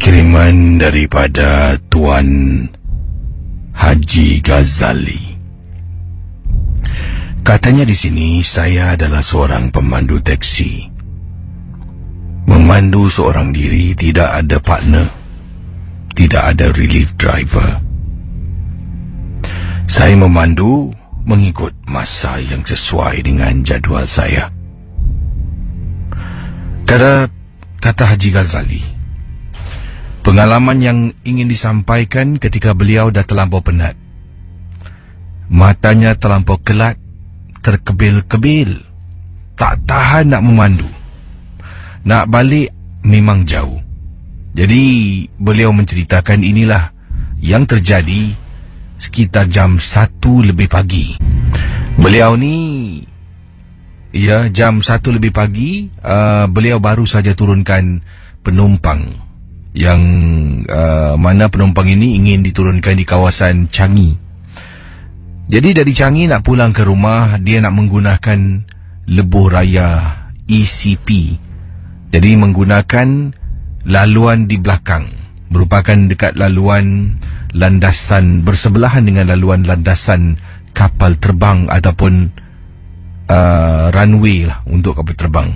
Kiriman daripada Tuan Haji Ghazali. Katanya di sini saya adalah seorang pemandu teksi. Memandu seorang diri, tidak ada partner, tidak ada relief driver. Saya memandu mengikut masa yang sesuai dengan jadual saya. Kata Haji Ghazali, pengalaman yang ingin disampaikan ketika beliau dah terlampau penat. Matanya terlampau kelat, terkebil-kebil, tak tahan nak memandu. Nak balik memang jauh. Jadi beliau menceritakan inilah yang terjadi sekitar jam 1 lebih pagi. Beliau ni, jam 1 lebih pagi, beliau baru saja turunkan penumpang yang mana penumpang ini ingin diturunkan di kawasan Changi. Jadi dari Changi nak pulang ke rumah, dia nak menggunakan lebuh raya ECP. Jadi menggunakan laluan di belakang, merupakan dekat laluan landasan bersebelahan dengan laluan landasan kapal terbang ataupun runway lah untuk kapal terbang.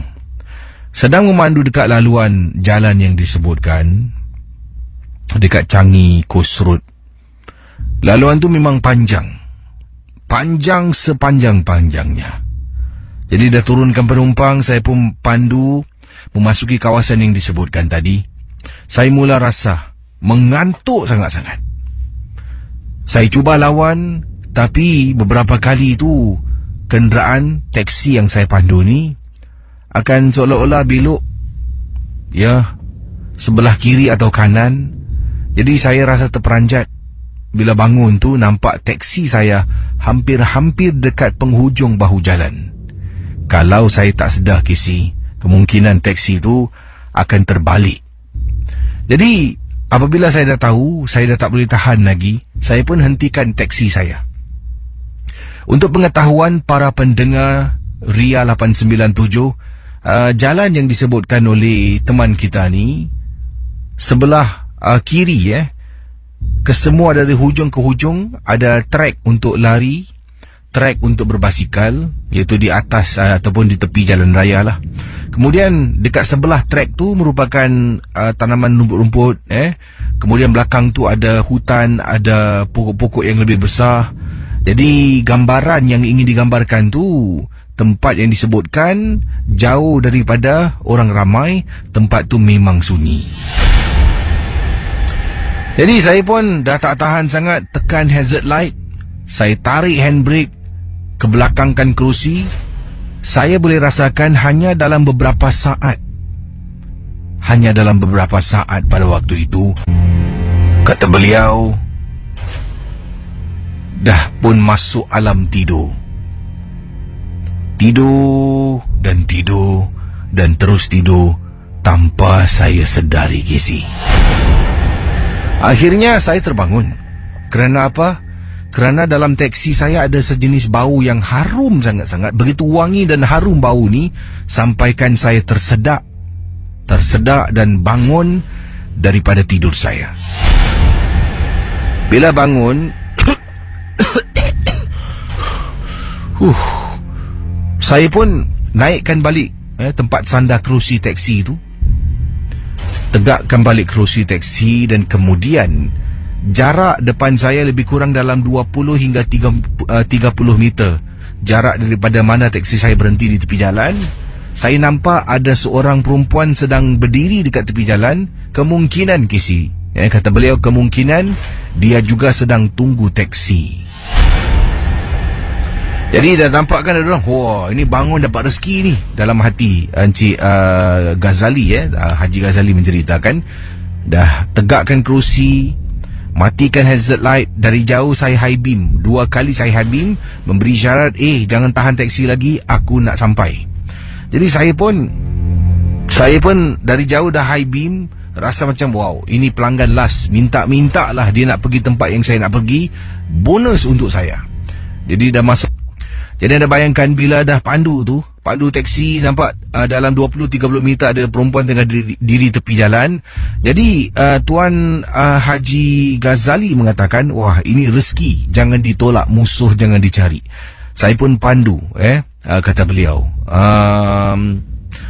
Sedang memandu dekat laluan jalan yang disebutkan dekat Changi Coast Road. Laluan tu memang panjang sepanjang-panjangnya. Jadi dah turunkan penumpang, saya pun pandu memasuki kawasan yang disebutkan tadi. Saya mula rasa mengantuk sangat-sangat. Saya cuba lawan, tapi beberapa kali tu kenderaan teksi yang saya pandu ni akan seolah-olah belok sebelah kiri atau kanan. Jadi saya rasa terperanjat. Bila bangun tu nampak teksi saya hampir-hampir dekat penghujung bahu jalan. Kalau saya tak sedar Casey, kemungkinan teksi tu akan terbalik. Jadi apabila saya dah tahu saya dah tak boleh tahan lagi, saya pun hentikan teksi saya. Untuk pengetahuan para pendengar Ria 897, jalan yang disebutkan oleh teman kita ni sebelah kiri, kesemua dari hujung ke hujung ada trek untuk lari, trek untuk berbasikal, iaitu di atas ataupun di tepi jalan raya lah. Kemudian dekat sebelah trek tu merupakan tanaman rumput-rumput, kemudian belakang tu ada hutan, ada pokok-pokok yang lebih besar. Jadi gambaran yang ingin digambarkan tu, tempat yang disebutkan jauh daripada orang ramai, tempat tu memang sunyi. Jadi saya pun dah tak tahan sangat, tekan hazard light, saya tarik handbrake, kebelakangkan kerusi. Saya boleh rasakan hanya dalam beberapa saat pada waktu itu, kata beliau, dah pun masuk alam tidur. Tidur dan terus tidur tanpa saya sedari, Casey. Akhirnya saya terbangun. Kerana apa? Kerana dalam teksi saya ada sejenis bau yang harum sangat-sangat. Begitu wangi dan harum bau ni, sampaikan saya tersedak dan bangun daripada tidur saya. Bila bangun, saya pun naikkan balik tempat sandar kerusi teksi itu, tegakkan balik kerusi teksi, dan kemudian jarak depan saya lebih kurang dalam 20 hingga 30 meter jarak daripada mana teksi saya berhenti di tepi jalan. Saya nampak ada seorang perempuan sedang berdiri dekat tepi jalan. Kemungkinan, Casey, kata beliau, kemungkinan dia juga sedang tunggu teksi. Jadi dah nampak kan ada orang, wah, ini bangun dapat rezeki ni, dalam hati Encik Ghazali, Haji Ghazali menceritakan. Dah tegakkan kerusi, matikan hazard light. Dari jauh saya high beam, 2 kali saya high beam, memberi isyarat, jangan tahan teksi lagi, aku nak sampai. Jadi saya pun dari jauh dah high beam, rasa macam wow, ini pelanggan last, minta lah dia nak pergi tempat yang saya nak pergi, bonus untuk saya. Jadi dah masuk Jadi anda bayangkan bila dah pandu teksi nampak dalam 20-30 meter ada perempuan tengah diri tepi jalan. Jadi Tuan Haji Ghazali mengatakan, wah ini rezeki, jangan ditolak, musuh jangan dicari. Saya pun pandu, kata beliau.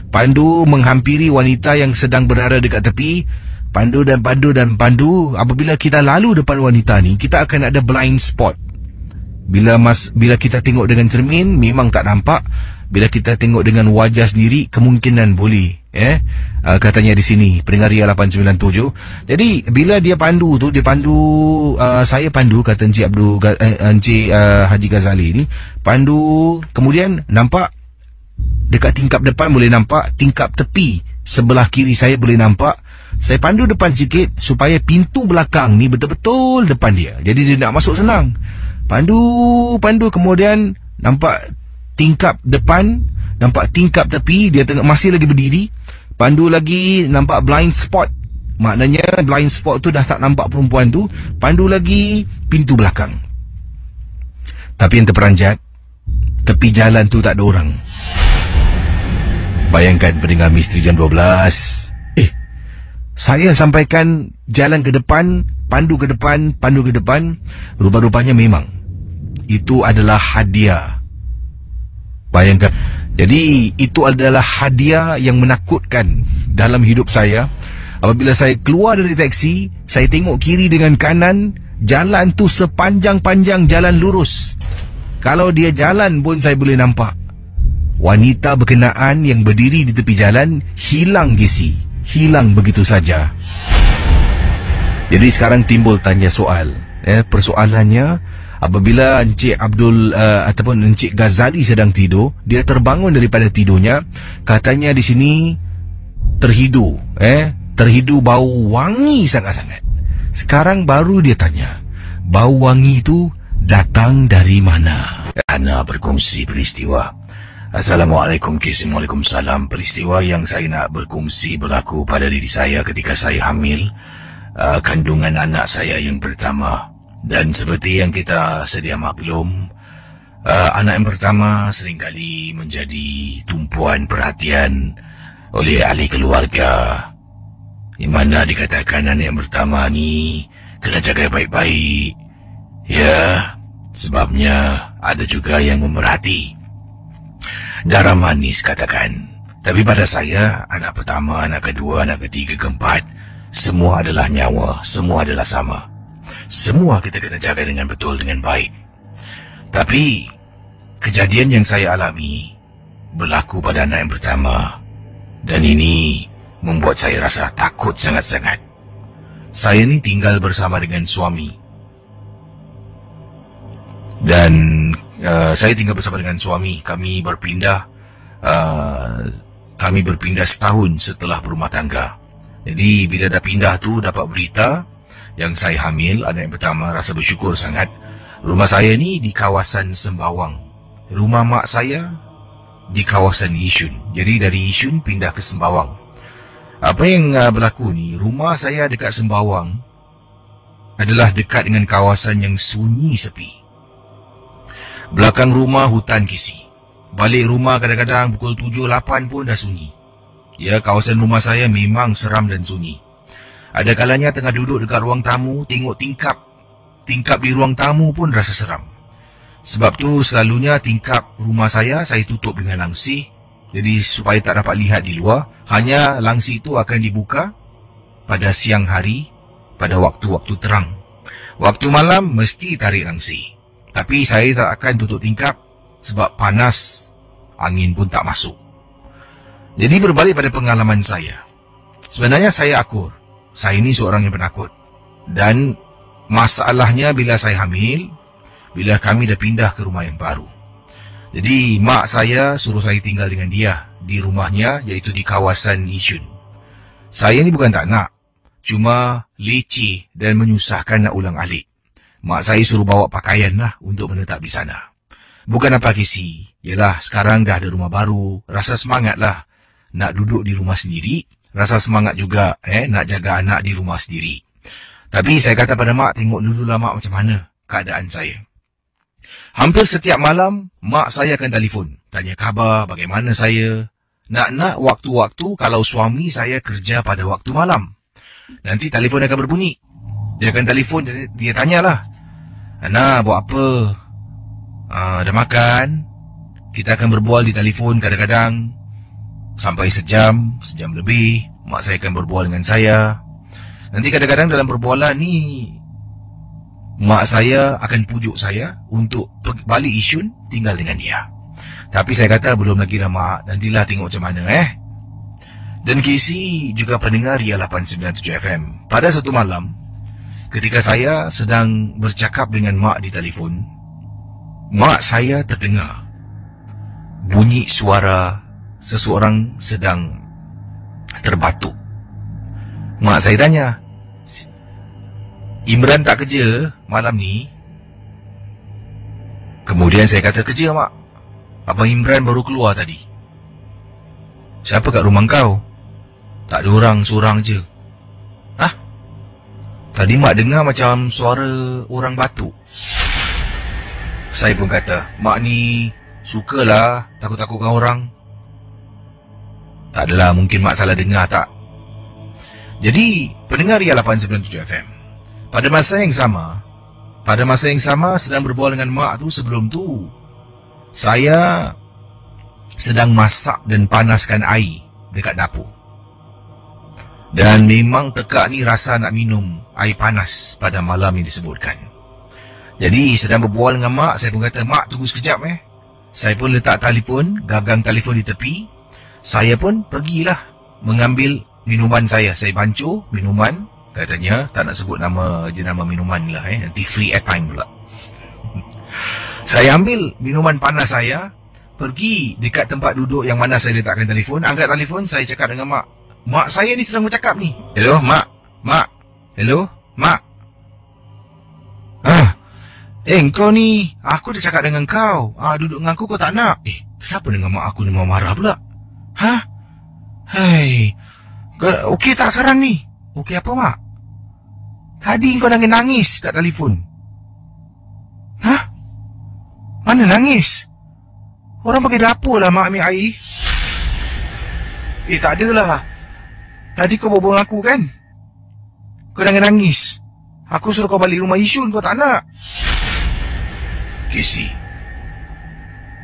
Pandu menghampiri wanita yang sedang berada dekat tepi. Pandu. Apabila kita lalu depan wanita ni, kita akan ada blind spot. Bila kita tengok dengan cermin memang tak nampak. Bila kita tengok dengan wajah sendiri kemungkinan boleh. Katanya di sini pendengar Ria 897. Jadi bila dia pandu tu, saya pandu, kata Encik Haji Ghazali ni pandu, kemudian nampak dekat tingkap depan boleh nampak, tingkap tepi sebelah kiri saya boleh nampak. Saya pandu depan sikit supaya pintu belakang ni betul-betul depan dia. Jadi dia nak masuk senang. Pandu, kemudian nampak tingkap depan, nampak tingkap tepi, dia masih lagi berdiri. Pandu lagi, nampak blind spot. Maknanya blind spot tu dah tak nampak perempuan tu. Pandu lagi, pintu belakang. Tapi yang terperanjat, tepi jalan tu tak ada orang. Bayangkan pendengar Misteri Jam 12. Saya sampaikan jalan ke depan, pandu ke depan. Rupa-rupanya memang itu adalah hadiah. Bayangkan. Jadi itu adalah hadiah yang menakutkan dalam hidup saya. Apabila saya keluar dari teksi, saya tengok kiri dengan kanan, jalan tu sepanjang-panjang jalan lurus. Kalau dia jalan pun saya boleh nampak. Wanita berkenaan yang berdiri di tepi jalan hilang gisi, hilang begitu saja. Jadi sekarang timbul tanya soal. Persoalannya, apabila Encik ataupun Encik Ghazali sedang tidur, dia terbangun daripada tidurnya, katanya di sini terhidu bau wangi sangat-sangat. Sekarang baru dia tanya, bau wangi itu datang dari mana? Ana berkongsi peristiwa. Assalamualaikum, Waalaikumsalam. Peristiwa yang saya nak berkongsi berlaku pada diri saya ketika saya hamil kandungan anak saya yang pertama. Dan seperti yang kita sedia maklum, anak yang pertama seringkali menjadi tumpuan perhatian oleh ahli keluarga, di mana dikatakan anak yang pertama ni kena jaga baik-baik. Ya, sebabnya ada juga yang memerhati. Darah manis katakan. Tapi pada saya, anak pertama, anak kedua, anak ketiga, keempat, semua adalah nyawa, semua adalah sama. Semua kita kena jaga dengan betul, dengan baik. Tapi kejadian yang saya alami berlaku pada anak yang pertama, dan ini membuat saya rasa takut sangat-sangat. Saya ni tinggal bersama dengan suami, dan saya tinggal bersama dengan suami. Kami berpindah setahun setelah berumah tangga. Jadi bila dah pindah tu, dapat berita yang saya hamil anak yang pertama, rasa bersyukur sangat. Rumah saya ni di kawasan Sembawang. Rumah mak saya di kawasan Yishun. Jadi dari Yishun pindah ke Sembawang. Apa yang berlaku ni, rumah saya dekat Sembawang adalah dekat dengan kawasan yang sunyi sepi. Belakang rumah hutan kisi. Balik rumah kadang-kadang pukul 7-8 pun dah sunyi. Ya, kawasan rumah saya memang seram dan sunyi. Ada kalanya tengah duduk dekat ruang tamu, tengok tingkap di ruang tamu pun rasa seram. Sebab tu selalunya tingkap rumah saya tutup dengan langsir. Jadi supaya tak dapat lihat di luar. Hanya langsir itu akan dibuka pada siang hari, pada waktu-waktu terang. Waktu malam mesti tarik langsir. Tapi saya tak akan tutup tingkap sebab panas, angin pun tak masuk. Jadi berbalik pada pengalaman saya. Sebenarnya saya akur. Saya ini seorang yang penakut. Dan masalahnya bila saya hamil, bila kami dah pindah ke rumah yang baru. Jadi mak saya suruh saya tinggal dengan dia di rumahnya, iaitu di kawasan Yishun. Saya ni bukan tak nak, cuma leceh dan menyusahkan nak ulang alik. Mak saya suruh bawa pakaian lah untuk menetap di sana. Bukan apa kisi, yalah sekarang dah ada rumah baru, rasa semangat lah nak duduk di rumah sendiri. Rasa semangat juga nak jaga anak di rumah sendiri. Tapi saya kata pada mak, tengok dululah mak macam mana keadaan saya. Hampir setiap malam, mak saya akan telefon. Tanya khabar, bagaimana saya. Nak-nak waktu-waktu kalau suami saya kerja pada waktu malam. Nanti telefon akan berbunyi. Dia akan telefon, dia tanyalah. Ana, buat apa? Dah makan? Kita akan berbual di telefon kadang-kadang. Sampai sejam lebih. Mak saya akan berbual dengan saya. Nanti kadang-kadang dalam perbualan ni, mak saya akan pujuk saya untuk balik Yishun tinggal dengan dia. Tapi saya kata belum lagi lah mak, nantilah tengok macam mana Dan Casey juga pendengar Ria 897 FM. Pada satu malam, ketika saya sedang bercakap dengan mak di telefon, mak saya terdengar bunyi suara seseorang sedang terbatuk. Mak saya tanya, Imran tak kerja malam ni? Kemudian saya kata, kerja mak. Abang Imran baru keluar tadi. Siapa kat rumah kau? Tak ada orang, seorang je. Tadi mak dengar macam suara orang batuk. Saya pun kata, mak ni sukalah takut-takutkan orang. Tak adalah, mungkin mak salah dengar tak. Jadi, pendengar Ria 897 FM. Pada masa yang sama sedang berbual dengan mak tu, sebelum tu saya sedang masak dan panaskan air dekat dapur. Dan memang tekak ni rasa nak minum air panas pada malam yang disebutkan. Jadi sedang berbual dengan mak, saya pun kata, mak tunggu sekejap Saya pun letak telefon, gagang telefon di tepi. Saya pun pergilah mengambil minuman saya. Saya bancuh minuman, katanya tak nak sebut nama jenama minuman lah nanti free airtime pula. Saya ambil minuman panas saya, pergi dekat tempat duduk yang mana saya letakkan telefon, angkat telefon, saya cakap dengan mak. Mak saya ni sedang bercakap ni. Hello, mak. Hello, mak. Kau ni, aku dah cakap dengan kau. Duduk dengan aku kau tak nak. Kenapa dengan mak aku ni marah pula? Hai. Okey tak sekarang ni? Okey apa mak? Tadi kau nangis kat telefon. Mana nangis? Orang pergi dapur lah mak ambil air. Tak adalah. Tadi kau berbual aku kan? Kau nangis. Aku suruh kau balik rumah Yishun, kau tak nak. Casey.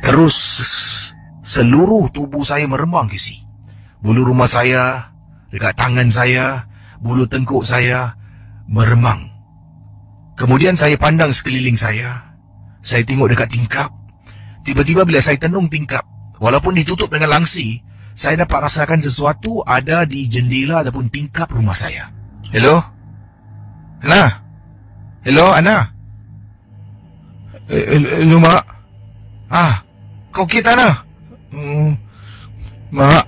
Terus seluruh tubuh saya meremang, Casey. Bulu rumah saya, dekat tangan saya, bulu tengkuk saya meremang. Kemudian saya pandang sekeliling saya. Saya tengok dekat tingkap. Tiba-tiba bila saya tenung tingkap, walaupun ditutup dengan langsi, saya dapat rasakan sesuatu ada di jendela ataupun tingkap rumah saya. Hello? Ana? Hello, Ana? Hello, mak? Kau okey tak, Ana? Mak,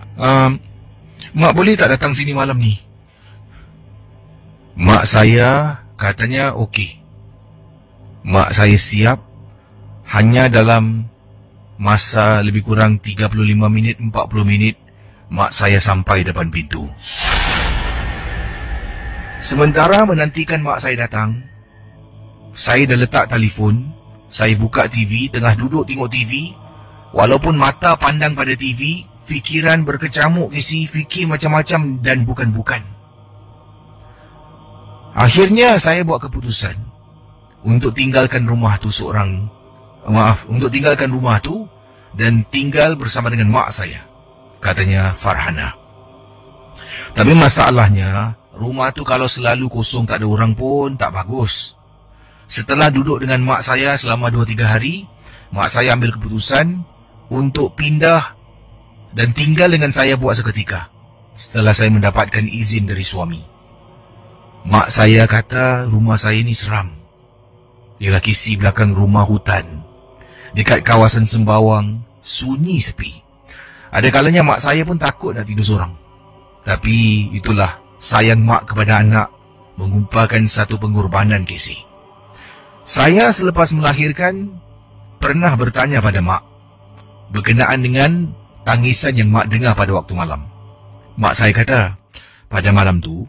mak boleh tak datang sini malam ni? Mak saya katanya okey. Mak saya siap. Hanya dalam masa lebih kurang 35 minit, 40 minit, mak saya sampai depan pintu. Sementara menantikan mak saya datang, saya dah letak telefon, saya buka TV, tengah duduk tengok TV. Walaupun mata pandang pada TV, fikiran berkecamuk isi, fikir macam-macam dan bukan-bukan. Akhirnya saya buat keputusan untuk tinggalkan rumah tu untuk tinggalkan rumah tu dan tinggal bersama dengan mak saya, katanya Farhana. Tapi masalahnya, rumah tu kalau selalu kosong tak ada orang pun tak bagus. Setelah duduk dengan mak saya selama 2-3 hari, mak saya ambil keputusan untuk pindah dan tinggal dengan saya buat seketika. Setelah saya mendapatkan izin dari suami. Mak saya kata rumah saya ni seram. Ialah kisi belakang rumah hutan. Dekat kawasan Sembawang, sunyi sepi. Ada kalanya mak saya pun takut nak tidur seorang. Tapi itulah sayang mak kepada anak, mengumpulkan satu pengorbanan, Casey. Saya selepas melahirkan pernah bertanya pada mak berkenaan dengan tangisan yang mak dengar pada waktu malam. Mak saya kata, pada malam tu,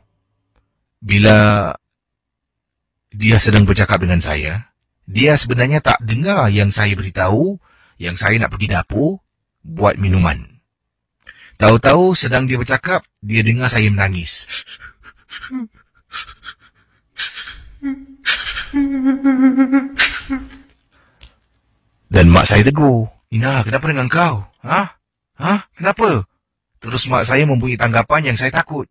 bila dia sedang bercakap dengan saya, dia sebenarnya tak dengar yang saya beritahu, yang saya nak pergi dapur, buat minuman. Tahu-tahu sedang dia bercakap, dia dengar saya menangis. Dan mak saya tegur, "Ina, kenapa dengan kau? Kenapa?" Terus mak saya mempunyai tanggapan yang saya takut.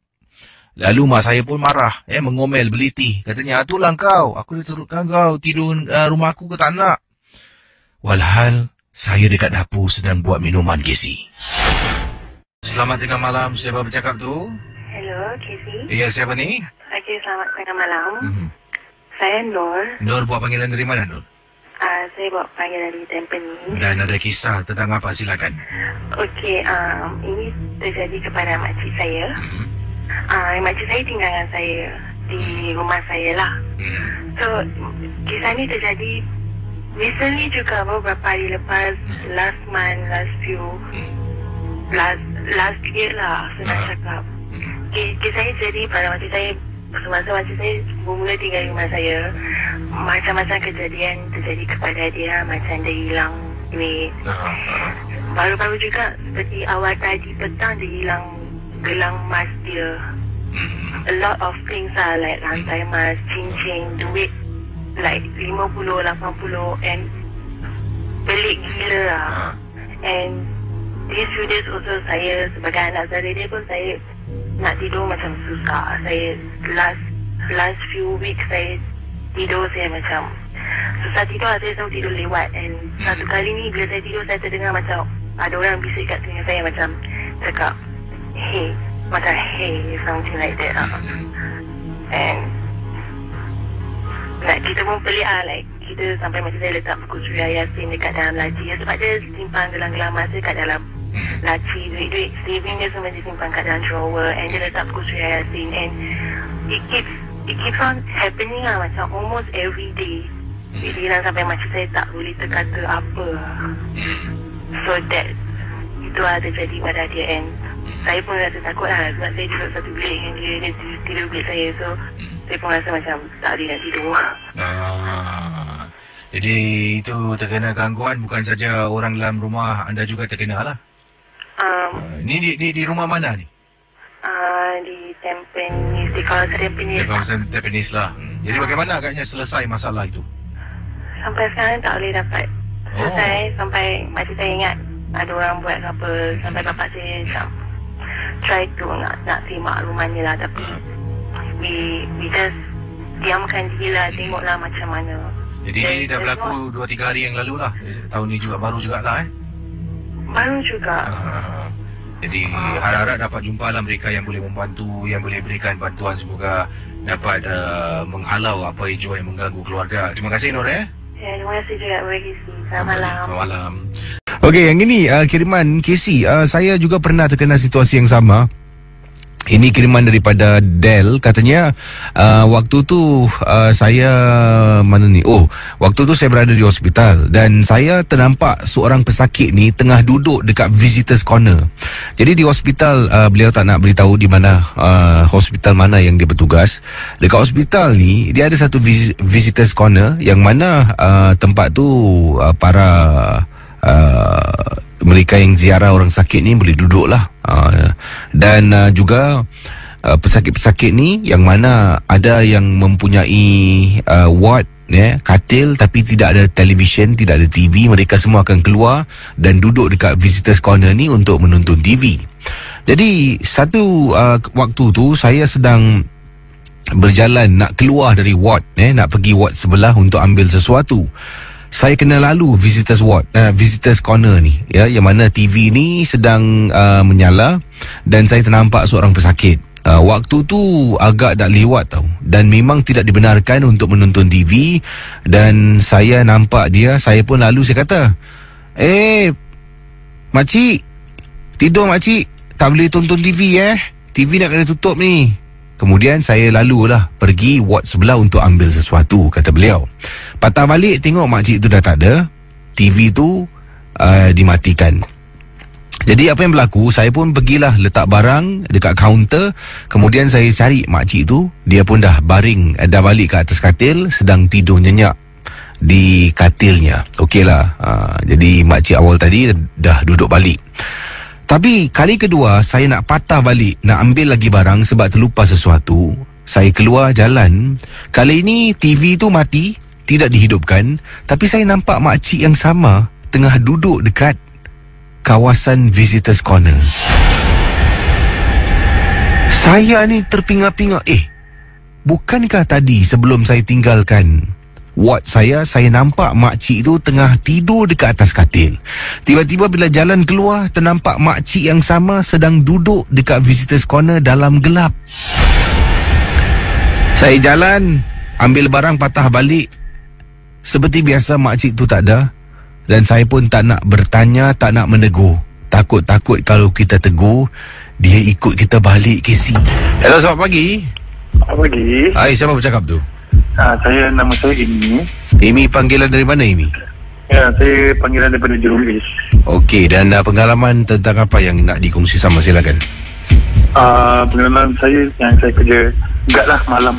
Lalu mak saya pun marah, mengomel belitih. Katanya, "Itulah kau, aku dah turutkan kau tidur rumah aku ke tak nak." Walhal, saya dekat dapur sedang buat minuman, Casey. Selamat tengah malam, siapa bercakap tu? Hello, Casey. Ya, siapa ni? Okey, selamat tengah malam. Saya Nur. Nur buat panggilan dari mana, Nur? Saya buat panggilan dari Tampines. Dan ada kisah tentang apa, silakan. Okey, ini terjadi kepada makcik saya. Makcik saya tinggal dengan saya di rumah saya lah. So, kisah ni terjadi recently juga, beberapa hari lepas, last year lah, saya nak cakap. Kisah ni jadi pada makcik saya, semasa makcik saya bermula tinggal di rumah saya, macam-macam kejadian terjadi kepada dia, macam dia hilang duit. Baru-baru juga, seperti awal tadi petang, dia hilang gelang emas dia. A lot of things lah, like rantai emas, cincin, duit like 50, 80, and pelik gila lah. And these few days also, saya sebagai anak saudara dia pun, saya nak tidur macam susah. Saya last few weeks, saya tidur, saya macam susah tidur. Saya selalu tidur lewat. And satu kali ni, bila saya tidur, saya terdengar macam ada orang bisik kat telinga saya, macam cakap, "Hey," macam "Hey," something like that. And like, kita pun pelik lah, like kita sampai macam saya letak buku Surah Yasin dekat dalam laci, sebab dia simpan gelang-gelang emas dia kat dalam laci. Duit-duit saving dia semua disimpan kat dalam drawer, and dia letak buku Surah Yasin. And it keeps on happening lah, macam almost every day. Dia hilang sampai macam saya tak boleh terkata apa. So that itu lah terjadi pada dia. And saya pun rasa takut lah, sebab saya duduk satu bilik dengan dia tidur bilik saya. So saya pun rasa macam tak boleh nak tidur. Jadi itu terkena gangguan bukan saja orang dalam rumah, anda juga terkena lah. Ni di rumah mana ni? Di Tampines, di kawasan Tampines. Di kawasan Tampines lah. Jadi bagaimana agaknya selesai masalah itu? Sampai sekarang tak boleh dapat selesai. Sampai makcik saya ingat ada orang buat apa. Sampai bapak saya macam try to nak terima rumahnya lah. Tapi we just diamkan diri lah, tengoklah macam mana. Jadi dah berlaku 2-3 hari yang lalu lah. Tahun ni juga baru jugalah Baru juga. Jadi harap-harap dapat jumpa lah mereka yang boleh membantu, yang boleh berikan bantuan. Semoga dapat menghalau apa hijau yang mengganggu keluarga. Terima kasih, Nur. Terima kasih juga, Casey. Selamat malam. Selamat malam. Okey, yang ini kiriman Casey. Saya juga pernah terkena situasi yang sama. Ini kiriman daripada Del. Katanya waktu tu saya mana ni? Waktu tu saya berada di hospital dan saya ternampak seorang pesakit ni tengah duduk dekat visitors corner. Jadi di hospital beliau tak nak beritahu di mana hospital mana yang dia bertugas. Dekat hospital ni dia ada satu visitors corner yang mana tempat tu para mereka yang ziarah orang sakit ni boleh duduk lah. Dan juga pesakit-pesakit ni yang mana ada yang mempunyai ward, katil, tapi tidak ada televisyen, tidak ada TV. Mereka semua akan keluar dan duduk dekat visitors corner ni untuk menonton TV. Jadi satu waktu tu saya sedang berjalan nak keluar dari ward, nak pergi ward sebelah untuk ambil sesuatu. Saya kena lalu visitors ward, visitors corner ni, yang mana TV ni sedang menyala dan saya ternampak seorang pesakit. Waktu tu agak dah lewat tau, dan memang tidak dibenarkan untuk menonton TV. Dan saya nampak dia, saya pun lalu, saya kata, "Makcik, tidur makcik, tak boleh tonton TV TV nak kena tutup ni." Kemudian saya lalulah pergi ward sebelah untuk ambil sesuatu, kata beliau. Patah balik tengok makcik tu dah tak ada, TV tu dimatikan. Jadi apa yang berlaku, saya pun pergilah letak barang dekat kaunter. Kemudian saya cari makcik tu, dia pun dah baring, dah balik ke atas katil, sedang tidur nyenyak. di katilnya. Okeylah. Jadi makcik awal tadi dah duduk balik. Tapi kali kedua saya nak patah balik, nak ambil lagi barang sebab terlupa sesuatu. Saya keluar jalan. Kali ini TV tu mati, tidak dihidupkan. Tapi saya nampak makcik yang sama tengah duduk dekat kawasan Visitors Corner. Saya ni terpinga-pinga. Bukankah tadi sebelum saya tinggalkan ward saya nampak makcik tu tengah tidur dekat atas katil. Tiba-tiba bila jalan keluar, ternampak makcik yang sama sedang duduk dekat Visitors Corner dalam gelap. Saya jalan, ambil barang, patah balik. Seperti biasa makcik tu tak ada. Dan saya pun tak nak bertanya, tak nak menegur. Takut-takut kalau kita tegur, dia ikut kita balik, Casey. Hello, selamat pagi. Selamat pagi. Hai, siapa bercakap tu? Nama saya Amy. Amy, panggilan dari mana, Amy? Ya, saya panggilan daripada Jurong East. Okey, dan pengalaman tentang apa yang nak dikongsi sama, silakan. Pengalaman saya yang saya kerja guard malam.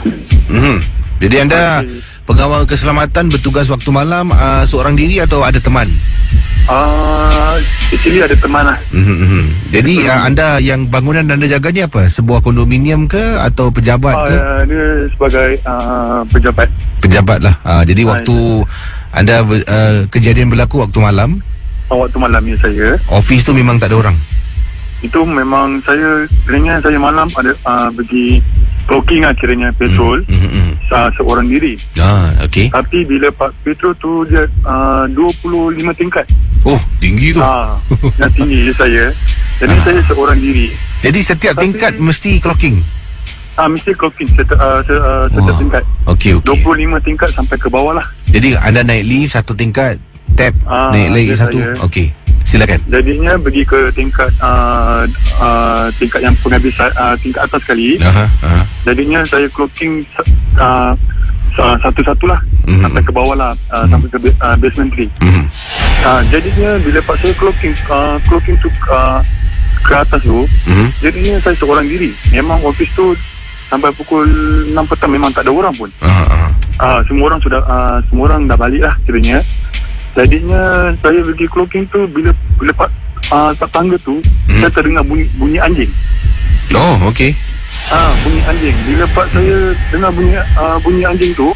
Jadi anda pengawal keselamatan bertugas waktu malam seorang diri atau ada teman? Actually ada teman lah. Jadi anda yang bangunan anda jaga ni apa? Sebuah kondominium ke atau pejabat ke? Dia sebagai pejabat. Pejabat lah. Jadi waktu anda kejadian berlaku waktu malam? Waktu malam ni saya. Office tu memang tak ada orang? Itu memang saya malam ada pergi clocking lah kiranya petrol. Seorang diri. Okey. Tapi bila Pak petrol tu dia 25 tingkat. Oh, tinggi tu. Yang tinggi je saya. Jadi saya seorang diri. Jadi setiap tingkat mesti clocking? Mesti clocking setiap tingkat. Okey. 25 tingkat sampai ke bawah lah. Jadi anda naik lift satu tingkat, tap naik lagi satu. Okey. Silakan. Jadinya pergi ke tingkat yang penghabisan tingkat atas sekali. Jadinya saya clocking satu-satulah sampai ke bawah lah, sampai ke basement 3. Jadinya bila Pak saya clocking tu ke atas tu, jadinya saya seorang diri. Memang office tu sampai pukul 6 petang memang tak ada orang pun. Semua orang dah balik lah kiranya. Jadinya saya pergi clocking tu bila Pak tak tangga tu, saya terdengar bunyi anjing. Oh, okey. Bunyi anjing. Bila Pak saya dengar bunyi anjing tu,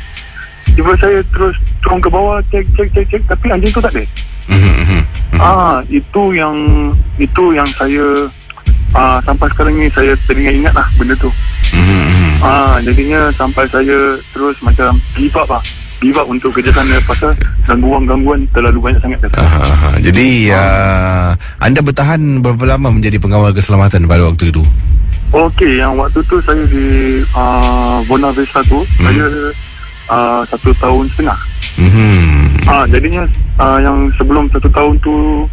tiba saya terus turun ke bawah cek tapi anjing tu tak ada. Itu yang saya sampai sekarang ni saya teringat ingat lah benda tu. Jadinya sampai saya terus macam give up untuk kerja sana pasal gangguan terlalu banyak sangat. Jadi anda bertahan berapa lama menjadi pengawal keselamatan pada waktu itu? Okey, yang waktu tu saya di Buona Vista tu saya 1 tahun setengah. Jadinya yang sebelum 1 tahun tu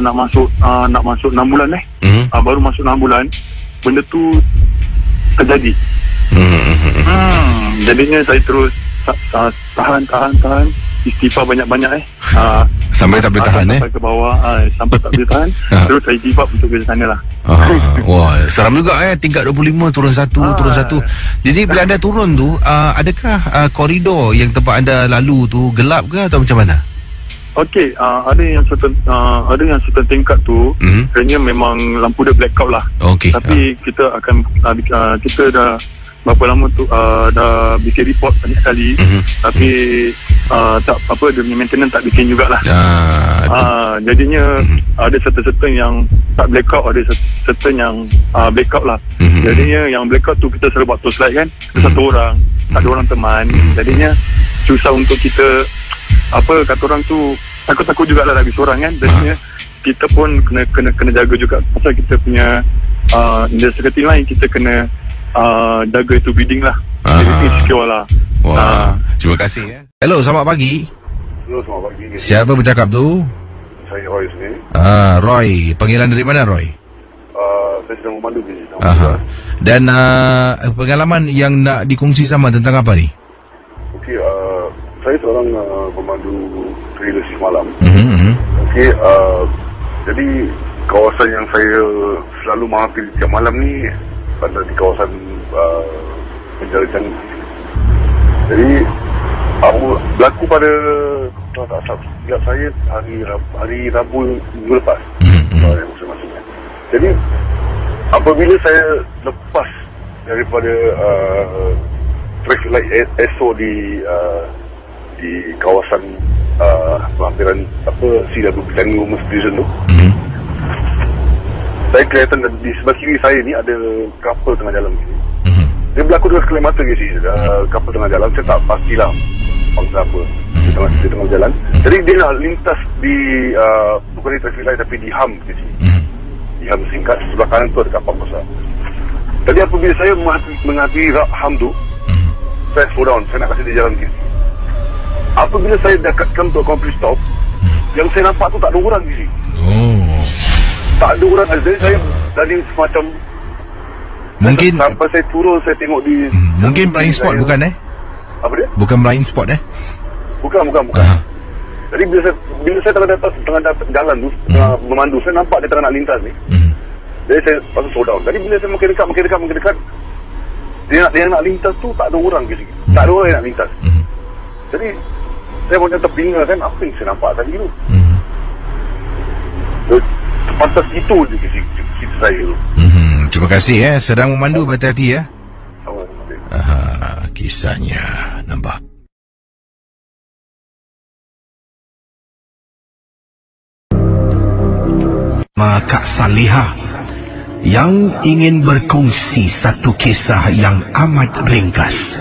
nak masuk 6 bulan baru masuk 6 bulan benda tu terjadi. Jadinya saya terus tahan istighfar banyak-banyak sampai tak boleh tahan sampai ke bawah sampai tak boleh tahan. Terus saya give up untuk ke sana lah. Wah, seram juga tingkat 25 turun satu. Jadi bila anda turun tu adakah koridor yang tempat anda lalu tu gelap ke atau macam mana? Okey, ada yang certain tingkat tu kerana memang lampu dia blackout lah. Okey. Tapi kita akan kita dah berapa lama tu dah bikin report banyak kali. Tapi tak apa, dia punya maintenance tak bikin jugalah. Jadinya ada certain yang tak blackout, ada certain yang blackout lah. Jadinya yang blackout tu kita selalu buat torchlight kan, satu orang, tak ada orang teman. Jadinya susah untuk kita kata orang tu takut jugalah lagi seorang kan. Jadinya kita pun kena jaga juga pasal kita punya industri lain, kita kena jaga itu bidding lah. Jadi secure lah. Wah, terima kasih. Hello, selamat pagi. Hello, selamat pagi. Siapa bercakap tu? Saya Roy sini. Roy, panggilan dari mana Roy? Saya sedang memandu di sini. Dan pengalaman yang nak dikongsi sama tentang apa ni? Okey, saya seorang pemandu trailer shift malam. Okey, jadi kawasan yang saya selalu mampir setiap malam ni pada di kawasan Penjara Changi. Jadi Berlaku pada setiap saya hari Rabu minggu lepas. Maksudnya. Jadi apabila saya lepas daripada traffic light ESO di kawasan hampiran CW Planning Women's Division tu, saya kelihatan di sebelah kiri saya ni ada couple tengah jalan. Dia berlaku dengan sekali mata couple tengah jalan. Saya tak pastilah bangsa apa dia tengah jalan. Jadi dia nak lintas di bukan di traffic light tapi di HAM di sini. Di HAM singkat, sebelah kanan tu ada kapal besar. Jadi apabila saya menghadiri HAM tu, saya slow down, saya nak kasi dia jalan kiri. Apabila saya dekatkan untuk complete stop, yang saya nampak tu tak ada orang di sini. Tak ada orang. Jadi saya tadi semacam mungkin sampai saya turun, saya tengok di mungkin blind spot saya, bukan apa dia? Bukan blind spot Bukan. Jadi bila saya tengah jalan tu, memandu, saya nampak dia tengah nak lintas ni. Jadi saya pasal slow down. Jadi bila saya makin dekat, dia nak lintas tu tak ada orang di sini. Tak ada orang yang nak lintas. Jadi saya macam terbingung kan, apa yang saya nampak tadi tu. Pantas itu je cerita saya tu. Terima kasih sedang memandu, berhati-hati kisahnya nampak. Kak Salihah yang ingin berkongsi satu kisah yang amat ringkas.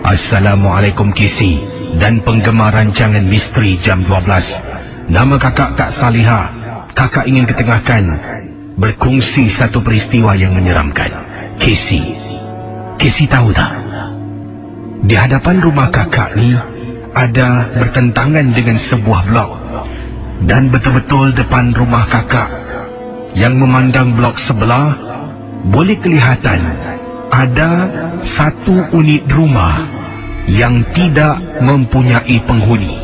Assalamualaikum Kisi dan penggemar rancangan Misteri Jam 12. Nama kakak Kak Salihah. Kakak ingin ketengahkan berkongsi satu peristiwa yang menyeramkan. Kisi tahu tak? Di hadapan rumah kakak ni ada bertentangan dengan sebuah blok. Dan betul-betul depan rumah kakak yang memandang blok sebelah, boleh kelihatan ada satu unit rumah yang tidak mempunyai penghuni.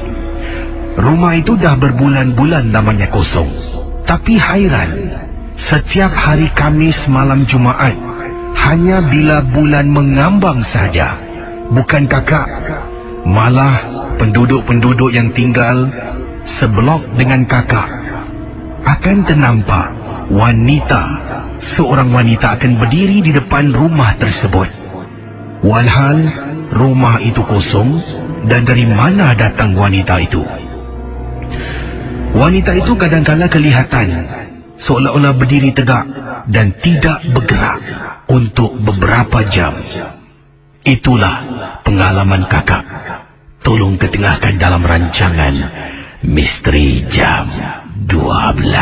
Rumah itu dah berbulan-bulan namanya kosong. Tapi hairan, setiap hari Khamis malam Jumaat, hanya bila bulan mengambang saja, bukan kakak, malah penduduk-penduduk yang tinggal seblok dengan kakak akan ternampak seorang wanita akan berdiri di depan rumah tersebut. Walhal rumah itu kosong, dan dari mana datang wanita itu? Wanita itu kadang-kala kelihatan seolah-olah berdiri tegak dan tidak bergerak untuk beberapa jam. Itulah pengalaman kakak. Tolong ketengahkan dalam rancangan Misteri Jam 12.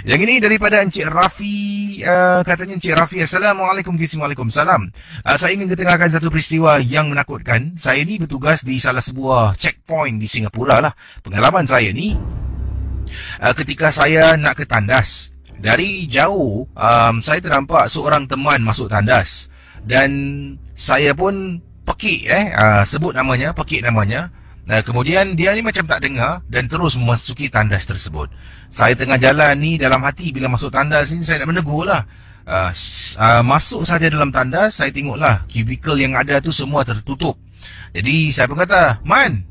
Yang ini daripada Encik Rafi. Katanya Encik Rafi, Assalamualaikum. Waalaikumsalam. Saya ingin ketengahkan satu peristiwa yang menakutkan. Saya ni bertugas di salah sebuah checkpoint di Singapura lah. Pengalaman saya ni, ketika saya nak ke tandas, dari jauh saya ternampak seorang teman masuk tandas. Dan saya pun pekik, sebut namanya, pekik namanya. Kemudian dia ni macam tak dengar dan terus memasuki tandas tersebut. Saya tengah jalan ni, dalam hati bila masuk tandas ni saya nak menegur lah. Masuk saja dalam tandas, saya tengoklah kubikel yang ada tu semua tertutup. Jadi saya pun kata, Man,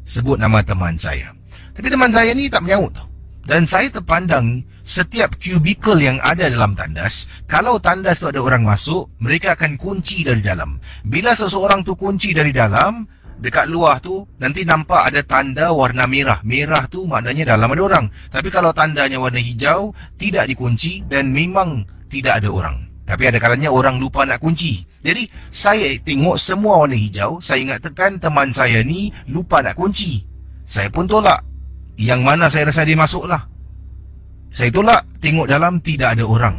sebut nama teman saya. Tapi teman saya ni tak menyaut tau. Dan saya terpandang setiap kubikel yang ada dalam tandas, kalau tandas tu ada orang masuk, mereka akan kunci dari dalam. Bila seseorang tu kunci dari dalam, dekat luar tu nanti nampak ada tanda warna merah. Merah tu maknanya dalam ada orang. Tapi kalau tandanya warna hijau, tidak dikunci dan memang tidak ada orang. Tapi ada kalanya orang lupa nak kunci. Jadi saya tengok semua warna hijau. Saya ingatkan teman saya ni lupa nak kunci. Saya pun tolak. Yang mana saya rasa dia masuk lah. Saya tolak, tengok dalam tidak ada orang.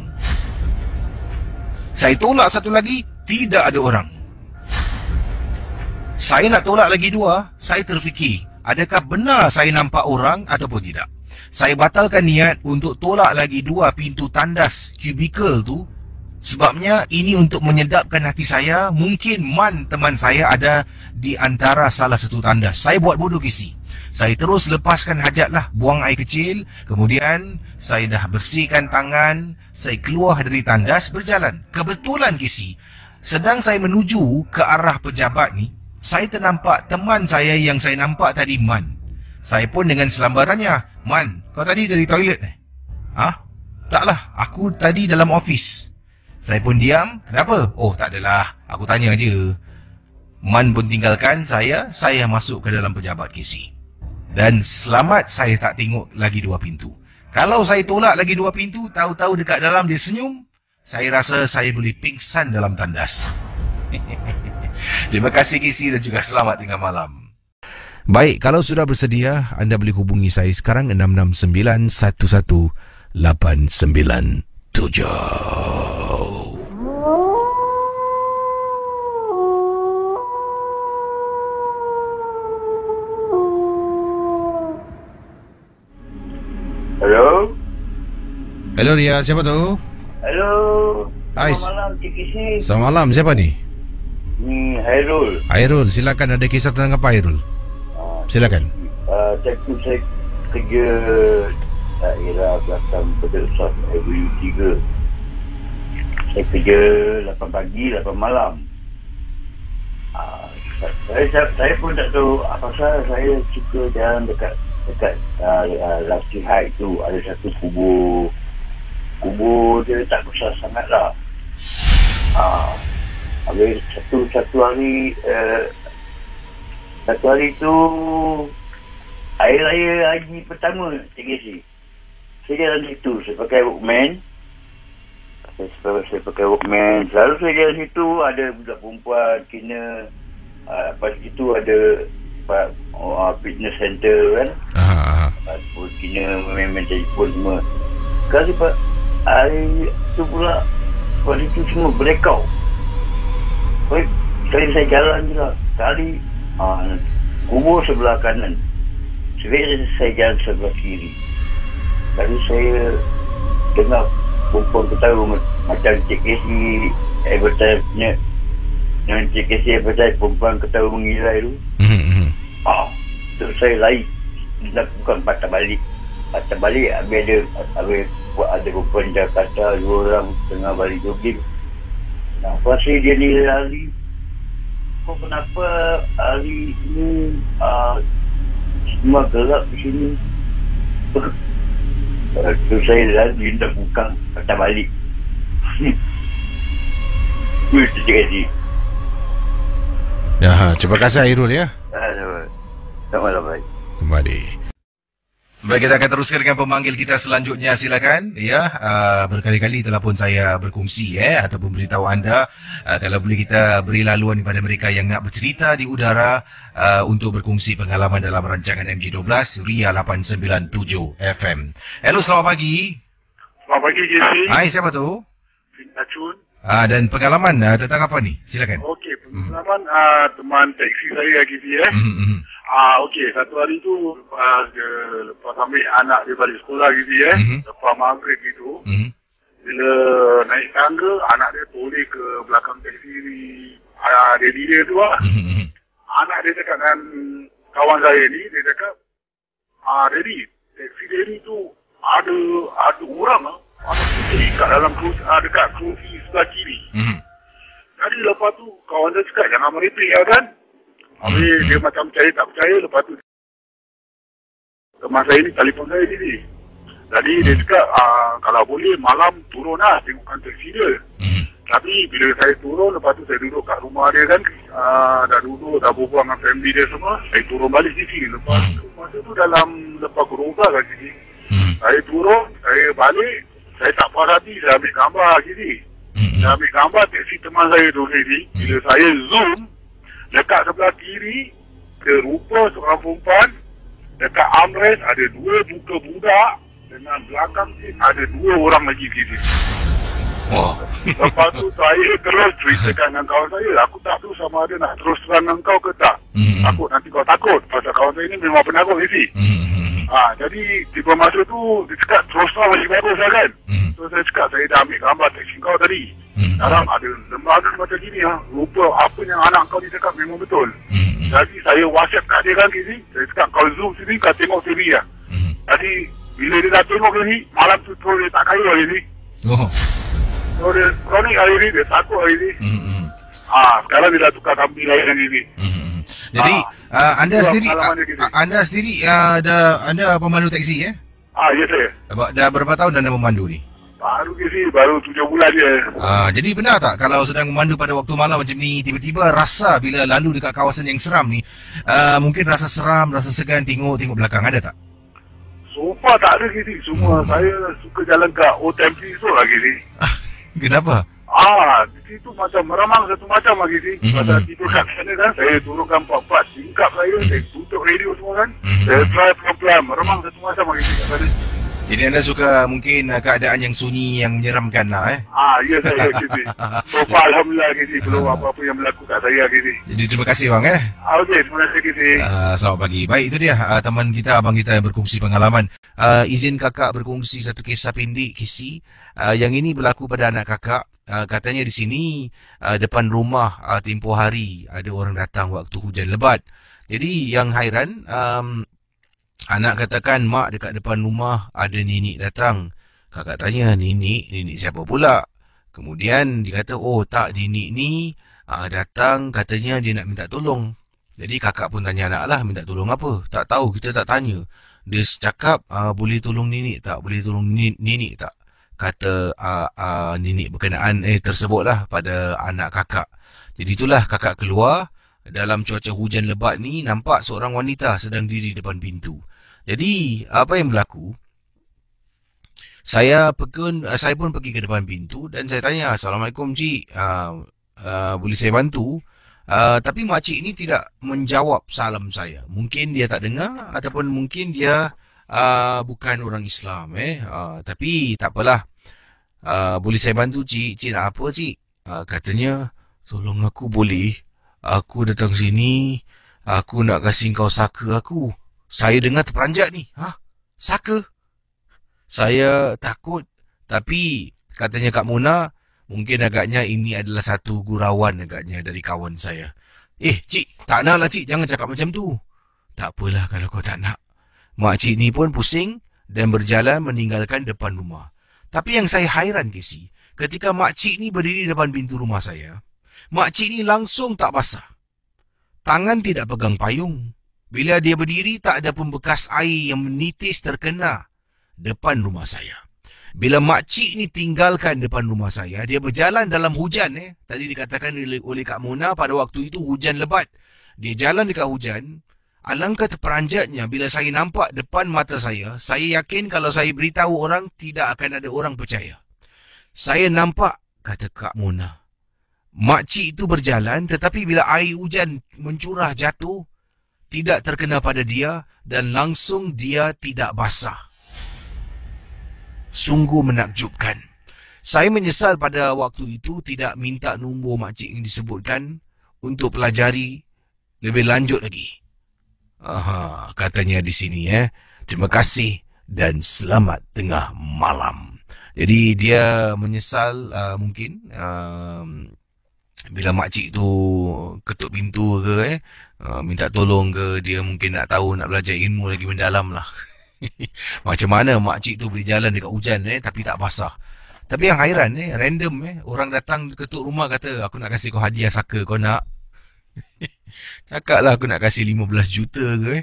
Saya tolak satu lagi, tidak ada orang. Saya nak tolak lagi dua, saya terfikir, adakah benar saya nampak orang ataupun tidak? Saya batalkan niat untuk tolak lagi dua pintu tandas kubikel tu. Sebabnya ini untuk menyedapkan hati saya. Mungkin teman saya ada di antara salah satu tandas. Saya buat bodoh Kisi. Saya terus lepaskan hajat lah, buang air kecil. Kemudian saya dah bersihkan tangan. Saya keluar dari tandas, berjalan. Kebetulan Kisi, Sedang saya menuju ke arah pejabat ni, saya ternampak teman saya yang saya nampak tadi, Man. Saya pun dengan selambat tanya, Man, kau tadi dari toilet eh? Taklah, aku tadi dalam ofis. Saya pun diam. Kenapa? Oh, tak adalah. Aku tanya je. Man pun tinggalkan saya masuk ke dalam pejabat KC. Dan selamat saya tak tengok lagi 2 pintu. Kalau saya tolak lagi 2 pintu, tahu-tahu dekat dalam dia senyum, saya rasa saya boleh pingsan dalam tandas. Terima kasih KC dan juga selamat tengah malam. Baik, kalau sudah bersedia, anda boleh hubungi saya sekarang 669-11897. Hello? Hello Ria, siapa tu? Hello? Hai. Selamat malam, Cik Kisi. Selamat malam, siapa ni? Hairul. Hairul, silakan, ada kisah tentang apa Hairul? Silakan. Saya kerja daerah belakang Pedesat Avenue 3. Saya kerja 8 pagi, 8 malam. Saya pun tak tahu apa saya suka jalan dekat Lasting Heights tu. Ada satu kubur dia tak besar sangat lah. Habis satu hari tu hari raya haji pertama TKC. Saya jalan situ, saya pakai Walkman. Selalu saya jalan situ, ada budak perempuan kena lepas itu ada fitness center kan. Kena main telefon semua. Kali hari tu pula lepas itu semua blackout. Kali saya jalan je lah. Kali kubur sebelah kanan, saya jalan sebelah kiri. Kali saya dengar perempuan ketawa macam CKC advertise-nya, dengan CKC advertise perempuan ketawa mengirai tu. Terus saya lari, bukan patah balik, habis ada perempuan Jakarta 2 orang tengah balik jogging. Nampak saya dia ni lari. Kok kenapa hari ini semua gelap di sini? Terus saya lari nak buka patah balik. Itu jadi. Ya, terima kasih Hairul ya. Selamat malam, baik. Kembali. Baik, kita akan teruskan dengan pemanggil kita selanjutnya, silakan. Ya, berkali-kali telah pun saya berkongsi ataupun beritahu anda kalau boleh kita beri laluan kepada mereka yang nak bercerita di udara untuk berkongsi pengalaman dalam rancangan MG12 Ria 897 FM. Hello, selamat pagi. Selamat pagi, JC. Hai, siapa tu? Acun. Dan pengalaman tentang apa ni? Silakan. Okey, pengalaman teman teksi saya JC okey, satu hari tu lepas ambil anak dia balik sekolah gitu lepas maghrib gitu, bila naik tangga, anak dia toleh ke belakang teksi daddy dia tu lah. Anak dia cakap dengan kawan saya ni, dia cakap, daddy, teksi daddy tu ada orang ada puteri kat dalam dekat kerusi sebelah kiri. Jadi lepas tu kawan saya cakap, jangan merepek ya kan. Habis dia macam percaya tak percaya. Lepas tu teman saya ni telefon saya ni. Jadi dia cakap kalau boleh malam turun lah tengokkan teksi dia. Tapi bila saya turun, lepas tu saya duduk kat rumah dia kan, dah duduk, dah berbual dengan family dia semua, saya turun balik sini. Lepas tu masa tu lepas gerobak kat sini, saya turun, saya balik, saya tak puas hati, saya ambil gambar sini. Saya ambil gambar teksi teman saya tu sini. Bila saya zoom, dekat sebelah kiri, ada rupa seorang perempuan. Dekat armrest ada 2 muka budak. Dengan belakang ada 2 orang lagi di sini. Lepas tu saya terus ceritakan dengan kawan saya. Aku tak tahu sama ada nak terus terang dengan kau ke tak. Takut nanti kau takut. Pasal kawan saya ni memang penakut isi. Jadi tiba masa tu dia cakap terus terang lagi bagus lah kan. So saya cakap saya dah ambil gambar teksi kau tadi. Dalam ada lembaga macam gini rupa apa yang anak kau ni cakap memang betul. Jadi saya WhatsApp kat dia kan sini. Saya cakap kau zoom sini, kau tengok sini lah. Jadi bila dia dah tengok sini, malam tu terus dia tak kaya hari ni. So dia kronik hari ni, dia takut hari ni. Sekarang dia dah tukar kambing lain lagi ni. Jadi anda sendiri anda pemandu taksi ya? Ya saya. Dah berapa tahun anda memandu ni? Baru 7 bulan je. Jadi benar tak kalau sedang memandu pada waktu malam macam ni, tiba-tiba rasa bila lalu dekat kawasan yang seram ni, mungkin rasa seram, rasa segan tengok belakang, ada tak? So far tak ada Gizi. Semua saya suka jalan kat Old Temple tu lah Gizi. Kenapa? Di situ macam meramang satu macam lah Gizi. Pasal tidur kat sana kan, saya turunkan 4 tingkap saya tutup radio semua kan. Saya try pelan-pelan, meramang satu macam lah Gizi kat sana. Jadi anda suka mungkin keadaan yang sunyi, yang menyeramkan lah Ya saya Gizi. So far Alhamdulillah Gizi, belum apa-apa yang berlaku kat saya Gizi. Jadi terima kasih bang Okey, terima kasih Gizi. Selamat pagi. Baik, itu dia teman kita, abang kita yang berkongsi pengalaman. Izin kakak berkongsi satu kisah pendek Kisi. Yang ini berlaku pada anak kakak. Katanya di sini depan rumah tempoh hari ada orang datang waktu hujan lebat. Jadi yang hairan, anak katakan mak dekat depan rumah ada nenek datang. Kakak tanya, nenek siapa pula? Kemudian dia kata, oh tak, nenek ni datang katanya dia nak minta tolong. Jadi kakak pun tanya anak lah, minta tolong apa? Tak tahu, kita tak tanya. Dia cakap, boleh tolong nenek tak? Boleh tolong nenek tak? Kata nenek berkenaan tersebutlah pada anak kakak. Jadi itulah kakak keluar. Dalam cuaca hujan lebat ni, nampak seorang wanita sedang diri depan pintu. Jadi, apa yang berlaku? Saya pun pergi ke depan pintu dan saya tanya, Assalamualaikum cik, boleh saya bantu? Tapi makcik ni tidak menjawab salam saya. Mungkin dia tak dengar ataupun mungkin dia bukan orang Islam. Tapi tak apalah. Boleh saya bantu cik? Cik nak apa cik? Katanya, tolong aku boleh? Aku datang sini, aku nak kasih kau saka aku. Saya dengar terperanjat ni. Saka? Saya takut. Tapi katanya Kak Mona, mungkin agaknya ini adalah satu gurauan agaknya dari kawan saya. Cik, tak nak lah cik, jangan cakap macam tu. Tak apalah kalau kau tak nak. Makcik ni pun pusing dan berjalan meninggalkan depan rumah. Tapi yang saya hairan Kisi, ketika makcik ni berdiri depan pintu rumah saya, makcik ni langsung tak basah. Tangan tidak pegang payung. Bila dia berdiri, tak ada pun bekas air yang menitis terkena depan rumah saya. Bila makcik ni tinggalkan depan rumah saya, dia berjalan dalam hujan. Tadi dikatakan oleh Kak Mona pada waktu itu hujan lebat. Dia jalan dekat hujan. Alangkah terperanjatnya bila saya nampak depan mata saya yakin kalau saya beritahu orang, tidak akan ada orang percaya. Saya nampak, kata Kak Mona, makcik itu berjalan tetapi bila air hujan mencurah jatuh, tidak terkena pada dia dan langsung dia tidak basah. Sungguh menakjubkan. Saya menyesal pada waktu itu tidak minta nombor makcik yang disebutkan untuk pelajari lebih lanjut lagi. Katanya di sini terima kasih dan selamat tengah malam. Jadi dia menyesal mungkin bila makcik tu ketuk pintu ke minta tolong ke, dia mungkin nak tahu, nak belajar ilmu lagi mendalam lah. Macam mana makcik tu boleh jalan dekat hujan tapi tak basah. Tapi yang hairan random orang datang ketuk rumah kata, aku nak kasih kau hadiah saka, kau nak? Cakap lah aku nak kasih 15 juta ke.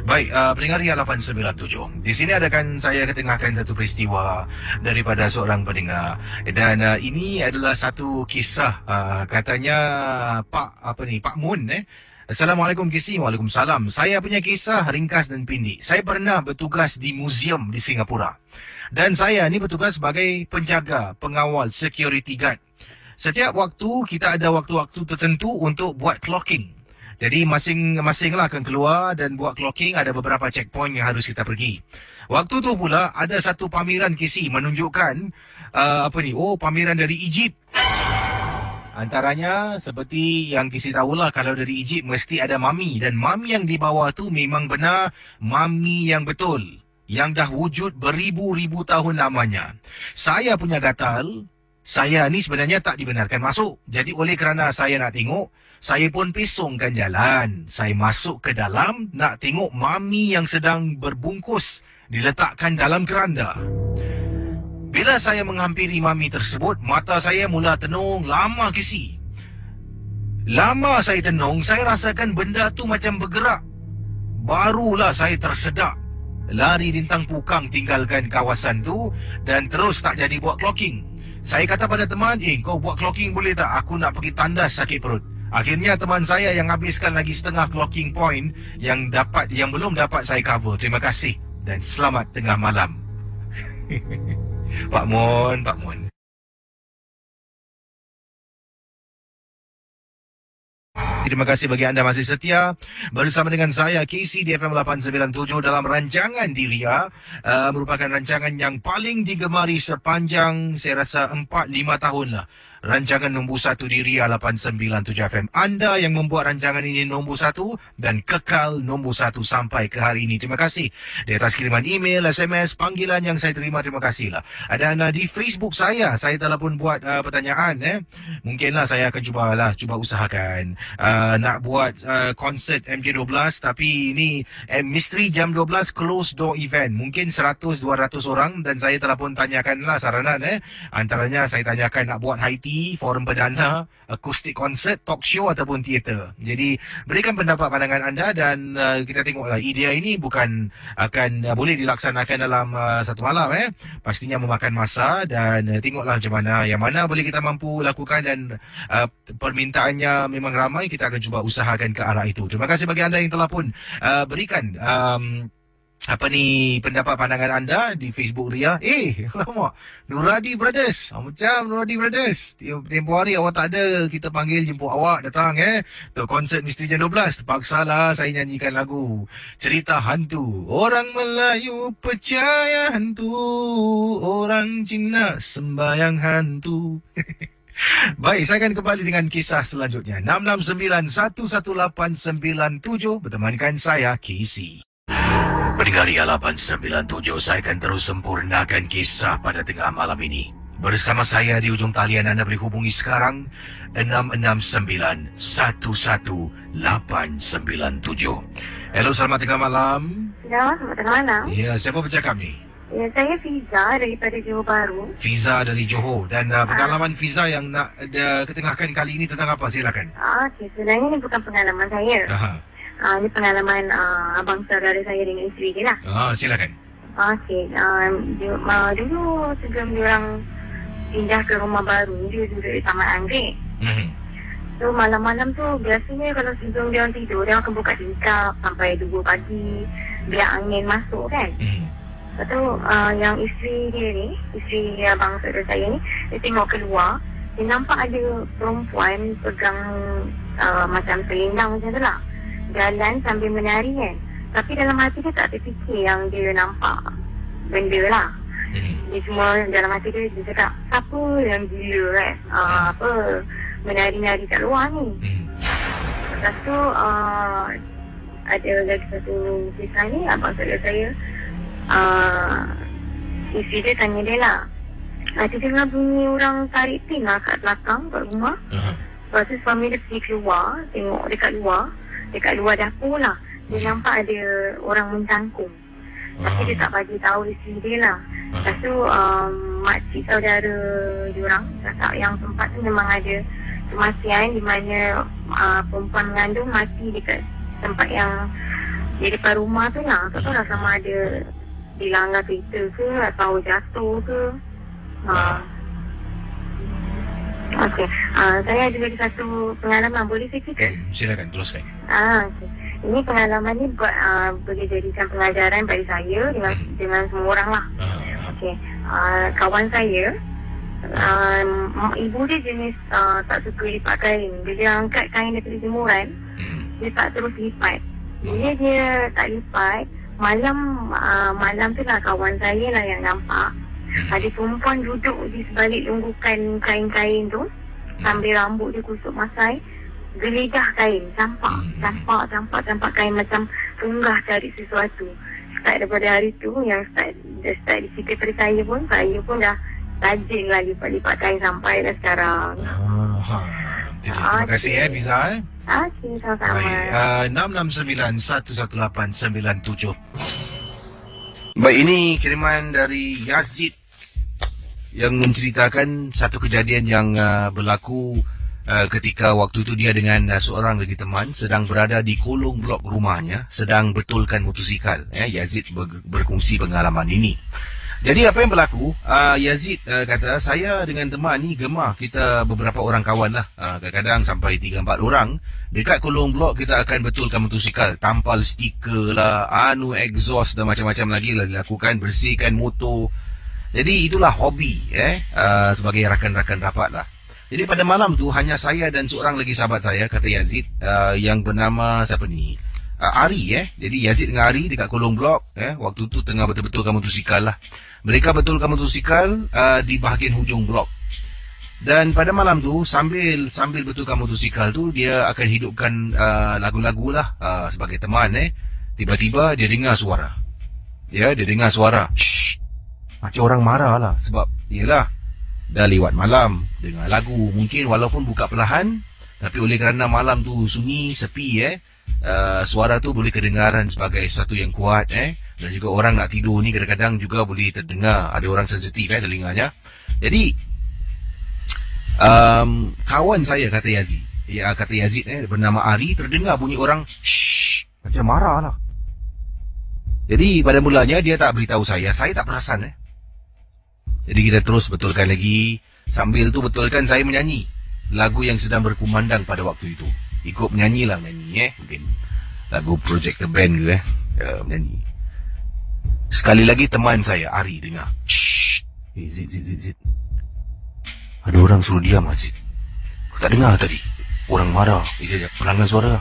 Baik, pendengar Ria 897. Di sini adakan saya ketengahkan satu peristiwa daripada seorang pendengar. Dan ini adalah satu kisah katanya Pak Mun Assalamualaikum Kisi. Waalaikumsalam. Saya punya kisah ringkas dan pendek. Saya pernah bertugas di muzium di Singapura. Dan saya ni bertugas sebagai penjaga, pengawal, security guard. Setiap waktu kita ada waktu-waktu tertentu untuk buat clocking. Jadi masing-masing lah akan keluar dan buat clocking, ada beberapa checkpoint yang harus kita pergi. Waktu tu pula ada satu pameran Kisi menunjukkan pameran dari Egypt. Antaranya seperti yang Kisi tahulah, kalau dari Egypt mesti ada mami, dan mami yang dibawa tu memang benar mami yang betul, yang dah wujud beribu-ribu tahun lamanya. Saya punya gatal, saya ni sebenarnya tak dibenarkan masuk. Jadi oleh kerana saya nak tengok, saya pun pesongkan jalan. Saya masuk ke dalam nak tengok mami yang sedang berbungkus diletakkan dalam keranda. Bila saya menghampiri mami tersebut, mata saya mula tenung lama Kisi. Lama saya tenung, saya rasakan benda tu macam bergerak. Barulah saya tersedak. Lari dintang pukang tinggalkan kawasan tu dan terus tak jadi buat clocking. Saya kata pada teman, kau buat clocking boleh tak? Aku nak pergi tandas sakit perut. Akhirnya teman saya yang habiskan lagi setengah clocking point yang belum dapat saya cover. Terima kasih dan selamat tengah malam. Pak Mun. Terima kasih bagi anda masih setia bersama dengan saya KC di FM 897 dalam rancangan Diria. Merupakan rancangan yang paling digemari sepanjang saya rasa 4-5 tahun lah. Rancangan nombor 1 Diria 897 FM. Anda yang membuat rancangan ini nombor 1 dan kekal nombor 1 sampai ke hari ini. Terima kasih di atas kiriman email, SMS, panggilan yang saya terima. Terima kasih lah. Dan di Facebook saya telah pun buat pertanyaan. Mungkinlah saya akan cuba usahakan nak buat konsert MJ12, tapi ini misteri jam 12 close door event. Mungkin 100-200 orang dan saya telah pun tanyakanlah saranan. Antaranya saya tanyakan nak buat high tea, forum perdana, akustik konsert, talk show ataupun teater. Jadi berikan pendapat pandangan anda dan kita tengoklah idea ini bukan akan boleh dilaksanakan dalam satu malam. Pastinya memakan masa dan tengoklah macam mana, yang mana boleh kita mampu lakukan dan permintaannya memang ramai, kita akan cuba usahakan ke arah itu. Terima kasih bagi anda yang telah pun berikan pendapat pandangan anda di Facebook Ria. Lama Nuradi Brothers. Macam Nuradi Brothers. Tempoh hari awak tak ada, kita panggil jemput awak datang untuk konsert Misteri Jam 12. Terpaksalah saya nyanyikan lagu cerita hantu. Orang Melayu percaya hantu, orang Cina sembayang hantu. Baik, saya akan kembali dengan kisah selanjutnya. 669-11897 bertemankan saya KC. Pendengar Ria 897, saya akan terus sempurnakan kisah pada tengah malam ini. Bersama saya di ujung talian anda boleh hubungi sekarang 669-11897. Hello, selamat tengah malam. Ya, selamat tengah malam. Ya, siapa bercakap ni? Ya, saya Fiza daripada Johor Bahru. Fiza dari Johor. Dan pengalaman Fiza yang nak ketengahkan kali ini tentang apa? Silakan. Okey, sebenarnya ini bukan pengalaman saya. Ini pengalaman abang saudara saya dengan isteri dia lah. Silakan. Okey, dulu sebelum diorang pindah ke rumah baru, dia duduk di Taman Anggrek. So malam-malam tu biasanya kalau sebelum diorang tidur, dia akan buka tingkap sampai 2 pagi biar angin masuk kan. Lepas tu yang isteri dia ni, isteri abang saudara saya ni, dia tengok keluar, dia nampak ada perempuan pegang macam selendang macam tu lah, jalan sambil menari kan. Tapi dalam hati dia tak terfikir yang dia nampak benda lah. Dia cuma dalam hati dia cakap, siapa yang gila kan, menari-nari kat luar ni. Lepas tu ada lagi satu kisah ni, abang saudara saya, isteri dia tanya dia lah, dia dengar bunyi orang tarik pin lah kat belakang, kat rumah. Lepas tu suami dia pergi keluar, tengok dekat luar dapur lah, dia nampak ada orang mencangkung. Tapi dia tak bagi tahu isteri dia lah. Lepas tu makcik saudara diorang cakap yang tempat tu memang ada kematian di mana perempuan mengandung mati dekat tempat yang di depan rumah tu lah. Tak tahu lah sama ada dilanggar kereta ke atau jatuh ke. Okey, saya ada lagi satu pengalaman, boleh saya cerita? Silakan, teruskan. Okay. Ini pengalaman ni boleh jadikan pengajaran bagi saya dengan semua orang lah. Okey, kawan saya, ibu dia jenis tak suka lipat kain. Bila dia angkat kain daripada jemuran, dia tak terus lipat. Bila dia tak lipat, malam tu lah kawan saya lah yang nampak ada perempuan duduk di sebalik lunggukan kain-kain tu sambil rambut dia kusut masai, geledah kain, campak kain macam punggah cari sesuatu. Start daripada hari tu, yang start dicerita pada saya pun dah rajin lah lipat-lipat kain sampai dah sekarang. Terima kasih Fiza. Okey, sama-sama. Baik, 669-11897. Baik, ini kiriman dari Yazid yang menceritakan satu kejadian yang berlaku ketika waktu itu dia dengan seorang lagi teman sedang berada di kolong blok rumahnya, sedang betulkan motosikal. Yazid berkongsi pengalaman ini. Jadi apa yang berlaku, Yazid kata, saya dengan teman ni gemar, kita beberapa orang kawan lah, kadang-kadang sampai 3-4 orang. Dekat kolong blok kita akan betulkan motosikal, tampal stiker lah, exhaust dan macam-macam lagi lah dilakukan, bersihkan motor. Jadi itulah hobi sebagai rakan-rakan rapat lah. Jadi pada malam tu hanya saya dan seorang lagi sahabat saya, kata Yazid, yang bernama siapa ni? Ari. Jadi Yazid dengan Ari dekat kolong blok, waktu tu tengah betul-betulkan motosikal lah. Mereka betulkan motosikal di bahagian hujung blok. Dan pada malam tu sambil betulkan motosikal tu, dia akan hidupkan lagu-lagu lah sebagai teman. Tiba-tiba dia dengar suara. Dia dengar suara. Shh. Macam orang marah lah. Sebab yelah, dah lewat malam, dengar lagu. Mungkin walaupun buka perlahan, tapi oleh kerana malam tu sunyi, sepi, suara tu boleh kedengaran sebagai satu yang kuat, dan juga orang nak tidur ni kadang-kadang juga boleh terdengar. Ada orang sensitif telinganya. Jadi kawan saya, kata Yazid, bernama Ari, terdengar bunyi orang shh, macam marah lah. Jadi pada mulanya dia tak beritahu saya tak perasan. Jadi kita terus betulkan lagi. Sambil tu betulkan saya menyanyi lagu yang sedang berkumandang pada waktu itu. Ikut menyanyi. Mungkin lagu Project The Band ke menyanyi. Sekali lagi teman saya, Ari, dengar. Shh. Zid. Ada orang suruh diam, Zid. Kau tak dengar tadi? Orang marah. Pelanggan suara.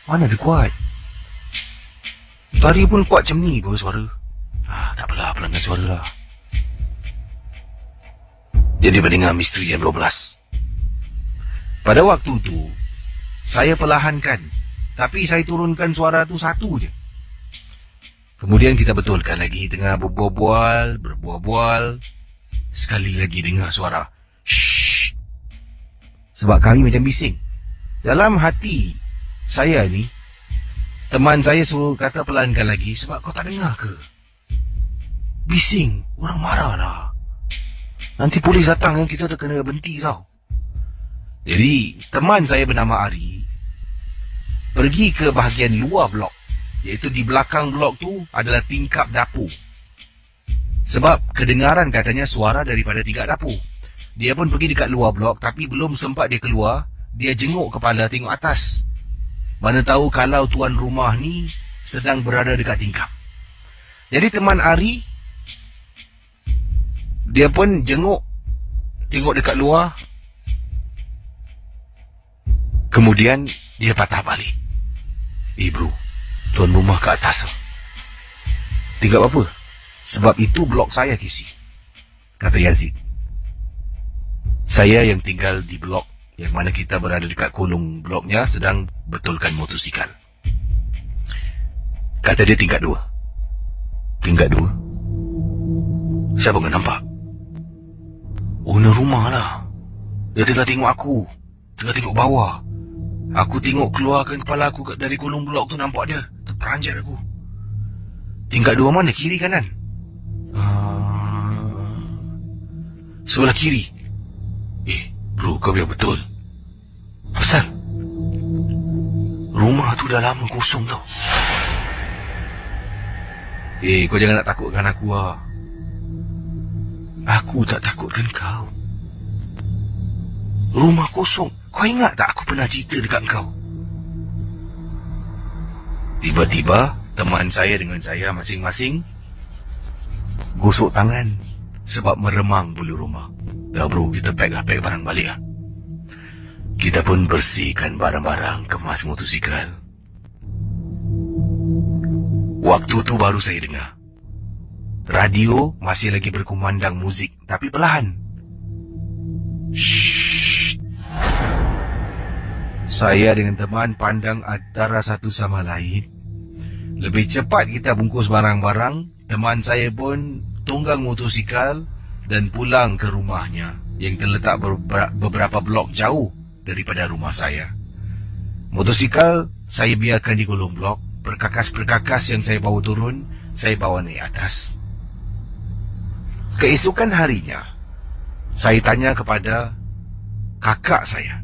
Mana dia kuat? Tadi pun kuat macam ni suara. Tak apalah, pelanggan suara lah. Jadi mendengar misteri jam 12. Pada waktu tu saya perlahankan, tapi saya turunkan suara tu satu je. Kemudian kita betulkan lagi, tengah berbual. Sekali lagi dengar suara shh. Sebab kami macam bising. Dalam hati saya ni, teman saya suruh kata pelankan lagi. Sebab kau tak dengar ke? Bising, orang marah lah. Nanti polis datang, kita kena berhenti tau. Jadi teman saya bernama Ari pergi ke bahagian luar blok, iaitu di belakang blok tu adalah tingkap dapur. Sebab kedengaran katanya suara daripada tingkap dapur. Dia pun pergi dekat luar blok, tapi belum sempat dia keluar, dia jenguk kepala tengok atas. Mana tahu kalau tuan rumah ni sedang berada dekat tingkap. Jadi teman Ari, dia pun tengok dekat luar. Kemudian dia patah balik. Bro, tuan rumah ke atas. Tingkap apa? Sebab itu blok saya, Kisi, kata Yazid. Saya yang tinggal di blok yang mana kita berada dekat kolong bloknya sedang betulkan motosikal. Kata dia tingkat 2. Tingkat 2? Siapa nggak nampak? Owner rumah lah. Dia tengah tengok aku, tengah tengok bawah. Aku tengok keluarkan kepala aku dari kolong blok tu, nampak dia. Terperanjat aku. Tingkat 2 mana? Kiri kanan? Sebelah kiri. Bro, kau biar betul. Apasal? Rumah tu dah lama kosong tau. Kau jangan nak takutkan aku lah. Aku tak takutkan kau. Rumah kosong. Kau ingat tak aku pernah cerita dekat kau? Tiba-tiba teman saya dengan saya masing-masing gosok tangan sebab meremang bulu rumah. Dah bro, kita pack barang balik lah. Kita pun bersihkan barang-barang, kemas motosikal. Waktu tu baru saya dengar radio masih lagi berkumandang muzik, tapi perlahan. Shh. Saya dengan teman pandang antara satu sama lain. Lebih cepat kita bungkus barang-barang, teman saya pun tunggang motosikal dan pulang ke rumahnya yang terletak beberapa blok jauh daripada rumah saya. Motosikal saya biarkan di kolong blok. Perkakas-perkakas yang saya bawa turun, saya bawa naik atas. Keesokan harinya, saya tanya kepada kakak saya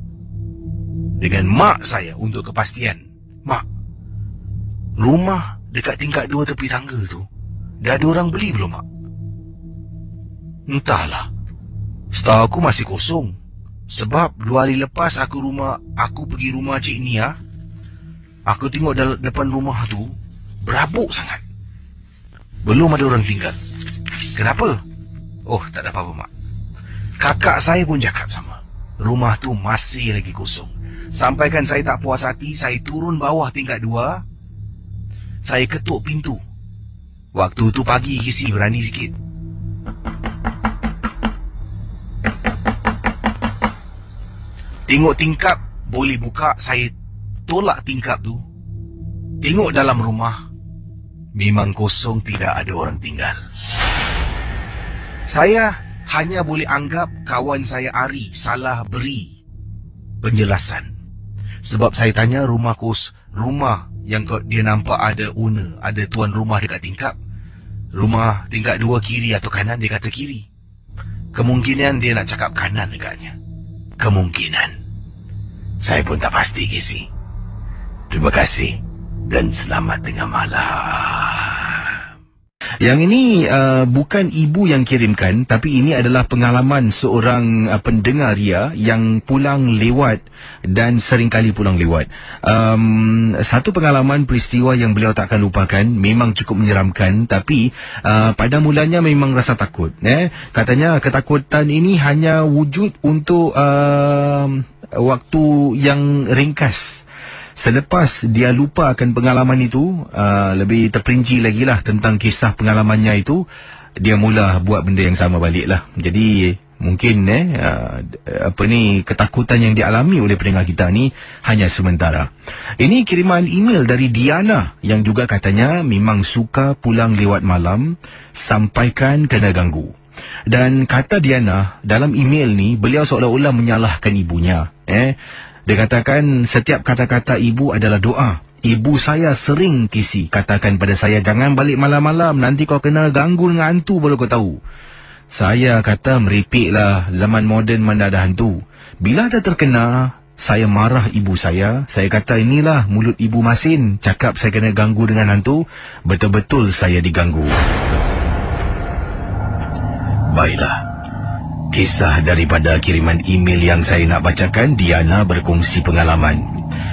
dengan mak saya untuk kepastian. Mak, rumah dekat tingkat 2 tepi tangga tu dah ada orang beli belum, Mak? Entahlah. Setahu aku masih kosong. Sebab 2 hari lepas aku pergi rumah Cik Nia, aku tengok depan rumah tu berabuk sangat. Belum ada orang tinggal. Kenapa? Oh, tak ada apa-apa, Mak. Kakak saya pun cakap sama. Rumah tu masih lagi kosong. Sampaikan saya tak puas hati, saya turun bawah tingkat 2. Saya ketuk pintu. Waktu tu pagi, Kisi, berani sikit. Tengok tingkap boleh buka, saya tolak tingkap tu. Tengok dalam rumah, memang kosong, tidak ada orang tinggal. Saya hanya boleh anggap kawan saya Ari salah beri penjelasan. Sebab saya tanya rumah yang dia nampak ada owner, ada tuan rumah dekat tingkap. Rumah tingkat 2 kiri atau kanan, dia kata kiri. Kemungkinan dia nak cakap kanan agaknya. Kemungkinan. Saya pun tak pasti, Casey. Terima kasih dan selamat tengah malam. Yang ini bukan ibu yang kirimkan, tapi ini adalah pengalaman seorang pendengar Ria yang pulang lewat dan seringkali pulang lewat. Satu pengalaman peristiwa yang beliau tak akan lupakan, memang cukup menyeramkan, tapi pada mulanya memang rasa takut. Katanya ketakutan ini hanya wujud untuk waktu yang ringkas. Selepas dia lupa akan pengalaman itu, lebih terperinci lagi lah tentang kisah pengalamannya itu, dia mula buat benda yang sama balik lah. Jadi mungkin ketakutan yang dialami oleh pendengar kita ni hanya sementara. Ini kiriman email dari Diana yang juga katanya memang suka pulang lewat malam, sampaikan kena ganggu. Dan kata Diana dalam email ni, beliau seolah-olah menyalahkan ibunya. Dia katakan setiap kata-kata ibu adalah doa. Ibu saya sering, Kisi, katakan pada saya, jangan balik malam-malam, nanti kau kena ganggu dengan hantu baru kau tahu. Saya kata meripiklah, zaman moden mana ada hantu. Bila dah terkena, saya marah ibu saya kata inilah mulut ibu masin, cakap saya kena ganggu dengan hantu, betul-betul saya diganggu. Baiklah. Kisah daripada kiriman email yang saya nak bacakan, Diana berkongsi pengalaman.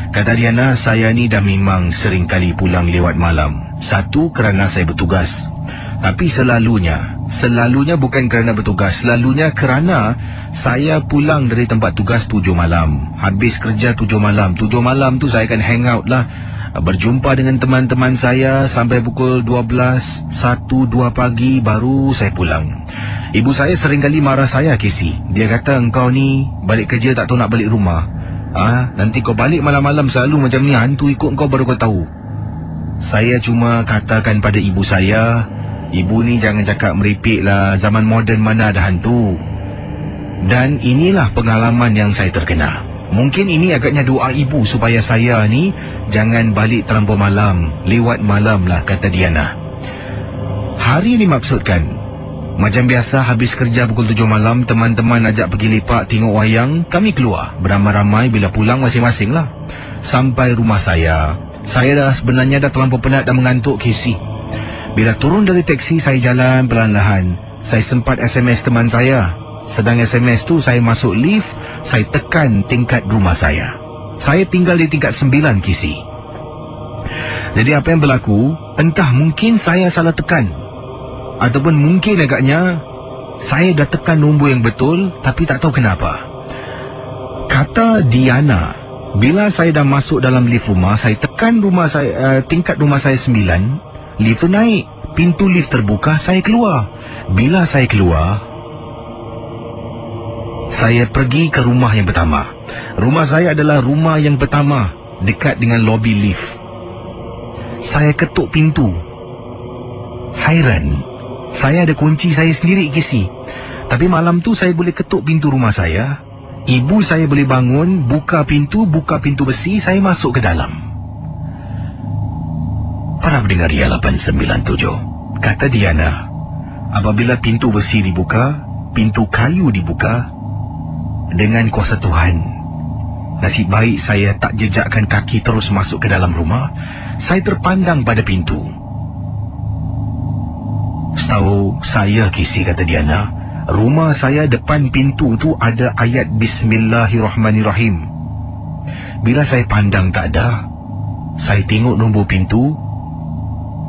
Kata Diana, saya ni dah memang sering kali pulang lewat malam. Satu, kerana saya bertugas. Tapi selalunya bukan kerana bertugas. Selalunya kerana saya pulang dari tempat tugas 7 malam. Habis kerja 7 malam. 7 malam tu saya akan hang out lah. Berjumpa dengan teman-teman saya sampai pukul 12, 1, 2 pagi baru saya pulang. Ibu saya seringkali marah saya, Casey. Dia kata, engkau ni balik kerja tak tahu nak balik rumah. Nanti kau balik malam-malam selalu macam ni, hantu ikut kau baru kau tahu. Saya cuma katakan pada ibu saya, ibu ni jangan cakap meripik lah, zaman moden mana ada hantu. Dan inilah pengalaman yang saya terkena. Mungkin ini agaknya doa ibu supaya saya ni jangan balik terlampau malam, lewat malam lah, kata Diana. Hari ini maksudkan, macam biasa habis kerja pukul 7 malam, teman-teman ajak pergi lepak tengok wayang, kami keluar beramai-ramai, bila pulang masing-masing lah. Sampai rumah saya dah sebenarnya dah terlampau penat dan mengantuk, Casey. Bila turun dari teksi, saya jalan perlahan-lahan. Saya sempat SMS teman saya. Sedang SMS tu saya masuk lift, saya tekan tingkat rumah saya. Saya tinggal di tingkat 9, Casey. Jadi apa yang berlaku, entah mungkin saya salah tekan, ataupun mungkin agaknya saya dah tekan nombor yang betul, tapi tak tahu kenapa. Kata Diana, bila saya dah masuk dalam lift rumah, saya tekan tingkat rumah saya 9, lift tu naik, pintu lift terbuka, saya keluar. Bila saya keluar, saya pergi ke rumah yang pertama. Rumah saya adalah rumah yang pertama, dekat dengan lobi lift. Saya ketuk pintu. Hairan, saya ada kunci saya sendiri, Casey. Tapi malam tu saya boleh ketuk pintu rumah saya. Ibu saya boleh bangun, buka pintu besi, saya masuk ke dalam. Para pendengar Ria 897, kata Diana, apabila pintu besi dibuka, pintu kayu dibuka, dengan kuasa Tuhan, nasib baik saya tak jejakkan kaki terus masuk ke dalam rumah. Saya terpandang pada pintu. Setahu saya, Kisi, kata Diana, rumah saya depan pintu tu ada ayat Bismillahirrahmanirrahim. Bila saya pandang tak ada, saya tengok nombor pintu,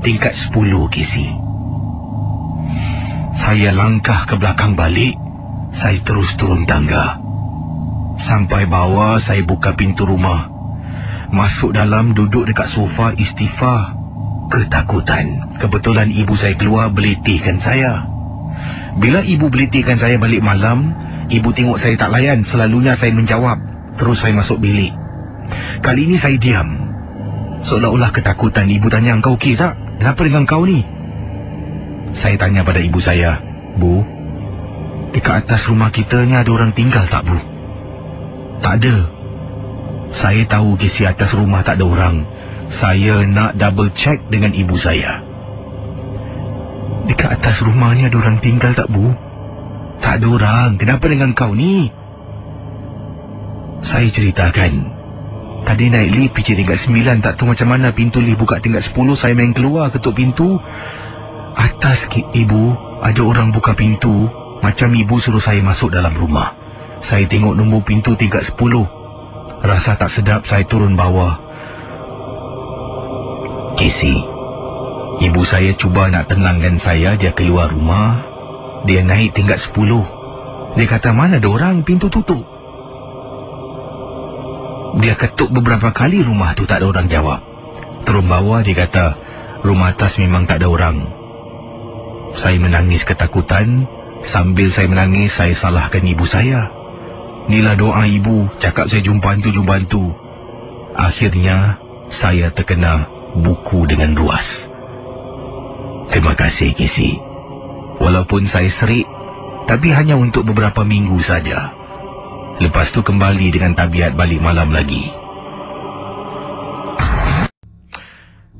tingkat 10, Kisi. Saya langkah ke belakang balik. Saya terus turun tangga. Sampai bawah, saya buka pintu rumah. Masuk dalam, duduk dekat sofa istighfar. Ketakutan. Kebetulan ibu saya keluar beletihkan saya. Bila ibu beletihkan saya balik malam, ibu tengok saya tak layan. Selalunya saya menjawab. Terus saya masuk bilik. Kali ini saya diam. Seolah-olah ketakutan. Ibu tanya, "Kau okey tak? Kenapa dengan kau ni?" Saya tanya pada ibu saya, "Bu, dekat atas rumah kita ni ada orang tinggal tak, Bu?" "Tak ada." Saya tahu kisi atas rumah tak ada orang. Saya nak double check dengan ibu saya. "Dekat atas rumah ni ada orang tinggal tak, Bu?" "Tak ada orang. Kenapa dengan kau ni?" Saya ceritakan, tadi naik lift pergi tingkat 9, tak tahu macam mana pintu lift buka tingkat 10. Saya main keluar ketuk pintu. Atas ibu ada orang buka pintu, macam ibu suruh saya masuk dalam rumah. Saya tengok nombor pintu tingkat 10. Rasa tak sedap, saya turun bawah. Kisi, ibu saya cuba nak tenangkan saya. Dia keluar rumah. Dia naik tingkat 10. Dia kata, "Mana ada orang, pintu tutup." Dia ketuk beberapa kali rumah tu, tak ada orang jawab. Turun bawah, dia kata, "Rumah atas memang tak ada orang." Saya menangis ketakutan. Sambil saya menangis, saya salahkan ibu saya. "Inilah doa ibu, cakap saya jumpa hantu. Akhirnya, saya terkena buku dengan ruas. Terima kasih, Kisi. Walaupun saya serik, tapi hanya untuk beberapa minggu saja. Lepas tu kembali dengan tabiat balik malam lagi.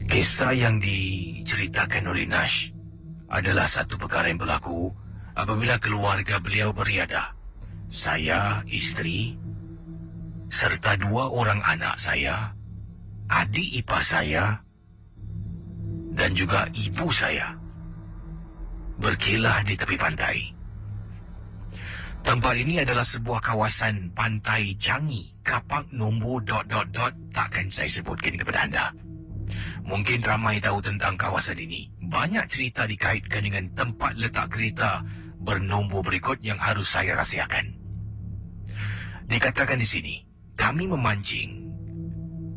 Kisah yang diceritakan oleh Nash adalah satu perkara yang berlaku apabila keluarga beliau beriadah. Saya, isteri, serta 2 orang anak saya, adik ipar saya, dan juga ibu saya berkelah di tepi pantai. Tempat ini adalah sebuah kawasan pantai Changi, kapak nombor ... takkan saya sebutkan kepada anda. Mungkin ramai tahu tentang kawasan ini. Banyak cerita dikaitkan dengan tempat letak kereta bernombor berikut yang harus saya rahsiakan. Dikatakan di sini, kami memancing.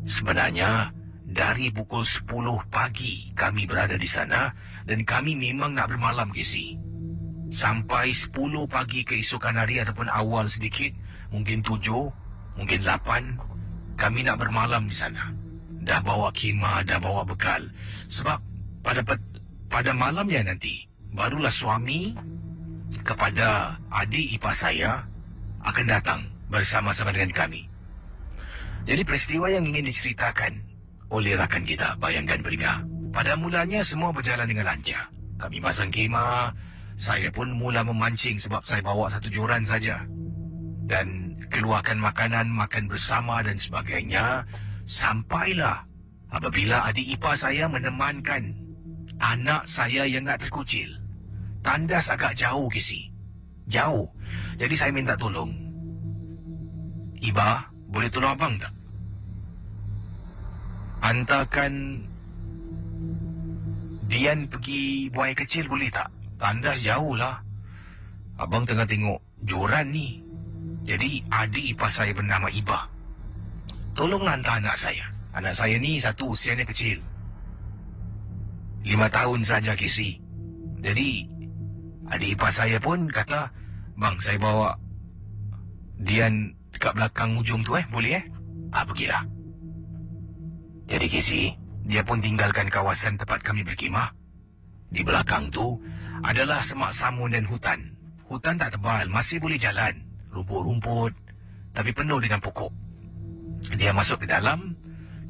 Sebenarnya, dari pukul 10 pagi kami berada di sana dan kami memang nak bermalam, Kisi. Sampai 10 pagi keesokan hari ataupun awal sedikit, mungkin 7, mungkin 8, kami nak bermalam di sana. Dah bawa khemah, dah bawa bekal. Sebab pada malamnya nanti, barulah suami kepada adik ipar saya akan datang bersama-sama dengan kami. Jadi peristiwa yang ingin diceritakan oleh rakan kita, bayangkan Beringa. Pada mulanya semua berjalan dengan lancar. Kami pasang khemah, saya pun mula memancing sebab saya bawa 1 joran saja. Dan keluarkan makanan, makan bersama dan sebagainya. Sampailah apabila adik ipar saya menemankan anak saya yang nak terkucil. Tandas agak jauh, Kisi. Jauh. Jadi saya minta tolong. "Iba, boleh tolong abang tak? Hantarkan Dian pergi buang air kecil boleh tak? Tandas jauh lah. Abang tengah tengok joran ni." Jadi adik ipar saya bernama Iba. "Tolonglah hantar anak saya. Anak saya ni satu usianya kecil. 5 tahun saja, Kisi." Jadi adik ipar saya pun kata, "Bang, saya bawa Dian dekat belakang ujung tu boleh pergilah." Jadi Kisi, dia pun tinggalkan kawasan tempat kami berkhemah. Di belakang tu adalah semak samun dan hutan. Hutan tak tebal, masih boleh jalan. Rumput-rumput, tapi penuh dengan pokok. Dia masuk ke dalam,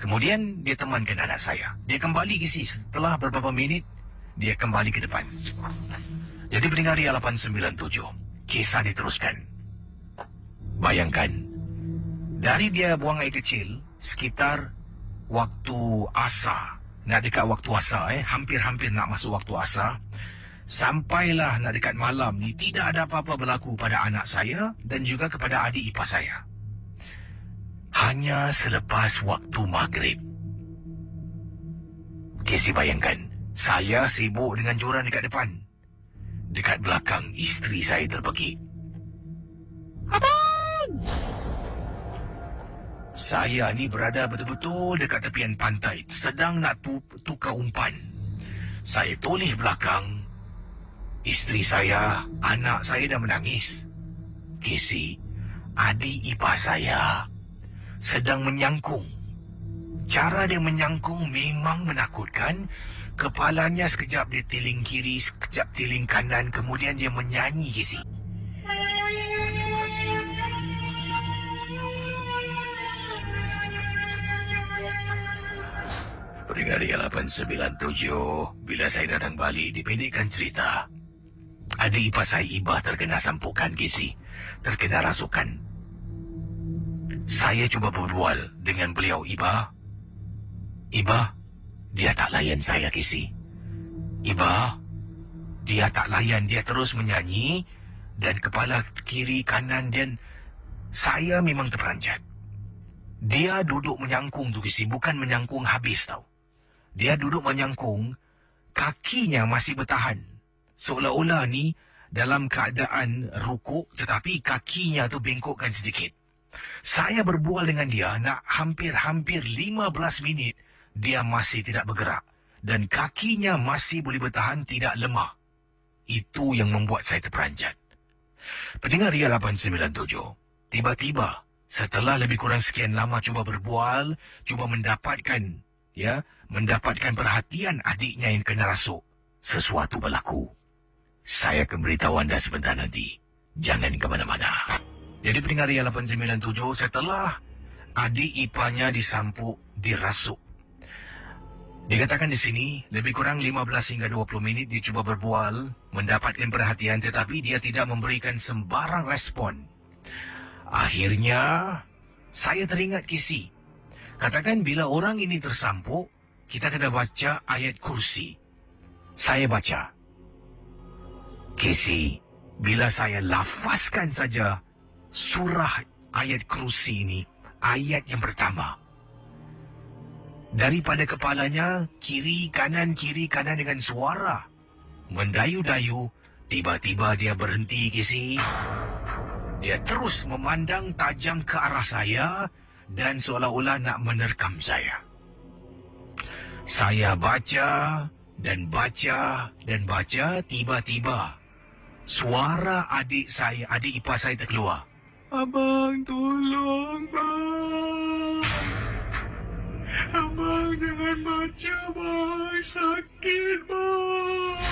kemudian dia temankan anak saya. Dia kembali, Kisi, setelah beberapa minit, dia kembali ke depan. Jadi pendengar Ria 897, kisah diteruskan. Bayangkan, dari dia buang air kecil sekitar waktu asar, nak dekat waktu asar, hampir-hampir nak masuk waktu asar, sampailah nak dekat malam ni tidak ada apa-apa berlaku pada anak saya dan juga kepada adik ipar saya. Hanya selepas waktu maghrib. Casey, bayangkan, saya sibuk dengan joran dekat depan. Dekat belakang, isteri saya terpekik. Abang! Saya ni berada betul-betul dekat tepian pantai, sedang nak tukar umpan. Saya toleh belakang. Isteri saya, anak saya dah menangis. Casey, adik ipar saya sedang menyangkung. Cara dia menyangkung memang menakutkan. Kepalanya sekejap dia tiling kiri, sekejap tiling kanan, kemudian dia menyanyi, Casey. Pendengar Ria 897, bila saya datang Bali, dipendekkan cerita. Adik ipar saya, Ibah, terkena sampukan, Casey. Terkena rasukan. Saya cuba berbual dengan beliau, Ibah, dia tak layan saya, Casey. Ibah, dia tak layan. Dia terus menyanyi dan kepala kiri kanan, dan saya memang terperanjat. Dia duduk menyangkung tu, Casey, bukan menyangkung habis tau. Dia duduk menyangkung, kakinya masih bertahan. Seolah-olah ni dalam keadaan rukuk, tetapi kakinya tu bengkokkan sedikit. Saya berbual dengan dia nak hampir-hampir 15 minit. Dia masih tidak bergerak. Dan kakinya masih boleh bertahan, tidak lemah. Itu yang membuat saya terperanjat. Pendengar Ria 897, tiba-tiba setelah lebih kurang sekian lama cuba berbual, cuba mendapatkan perhatian adiknya yang kena rasuk, sesuatu berlaku. Saya akan beritahu anda sebentar nanti. Jangan ke mana-mana. Jadi pendengar Ria 897, setelah adik iparnya disampuk, dirasuk, dikatakan di sini, lebih kurang 15 hingga 20 minit dia cuba berbual, mendapatkan perhatian, tetapi dia tidak memberikan sembarang respon. Akhirnya, saya teringat, Casey. Katakan bila orang ini tersampuk, kita kena baca ayat kursi. Saya baca. Casey, bila saya lafazkan saja surah ayat kursi ini, ayat yang pertama, daripada kepalanya, kiri kanan dengan suara mendayu-dayu. Tiba-tiba dia berhenti, Casey. Dia terus memandang tajam ke arah saya dan seolah-olah nak menerkam saya. Saya baca dan baca dan baca. Tiba-tiba suara adik ipar saya terkeluar. Abang, tolong, bang. Abang, jangan baca, bang. Sakit, bang.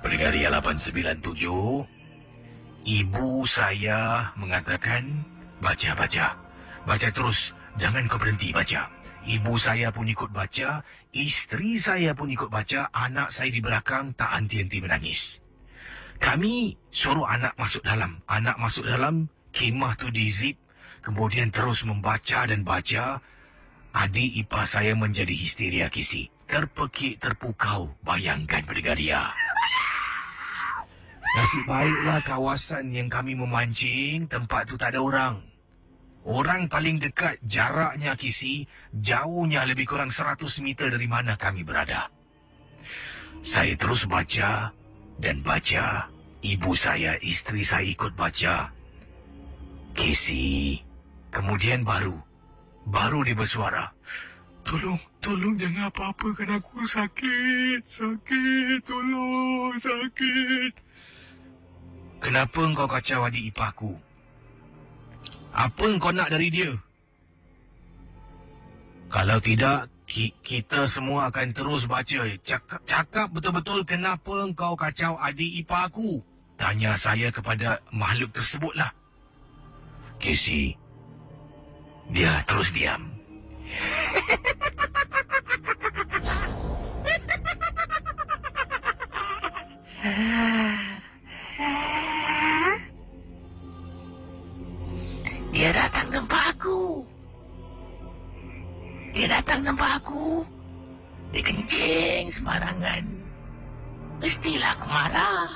Pendengar Ria 897, ibu saya mengatakan, baca terus, jangan kau berhenti baca. Ibu saya pun ikut baca, isteri saya pun ikut baca, anak saya di belakang tak henti-henti menangis. Kami suruh anak masuk dalam, kemah tu di-zip, kemudian terus membaca dan baca. Adik ipar saya menjadi histeria, Casey. Terpekik, terpukau. Bayangkan, pendengar Ria. Nasib baiklah kawasan yang kami memancing, tempat tu tak ada orang. Orang paling dekat jaraknya, Casey, jauhnya lebih kurang 100 meter dari mana kami berada. Saya terus baca dan baca. Ibu saya, isteri saya ikut baca. Casey, kemudian baru dia bersuara. Tolong jangan apa-apakan aku, sakit, tolong, sakit. Kenapa engkau kacau adik iparku? Apa engkau nak dari dia? Kalau tidak, kita semua akan terus baca. Cakap betul-betul kenapa engkau kacau adik iparku? Tanya saya kepada makhluk tersebutlah. Casey, dia terus diam. Dia datang nampak aku. Dia kencing sembarangan. Mestilah aku marah.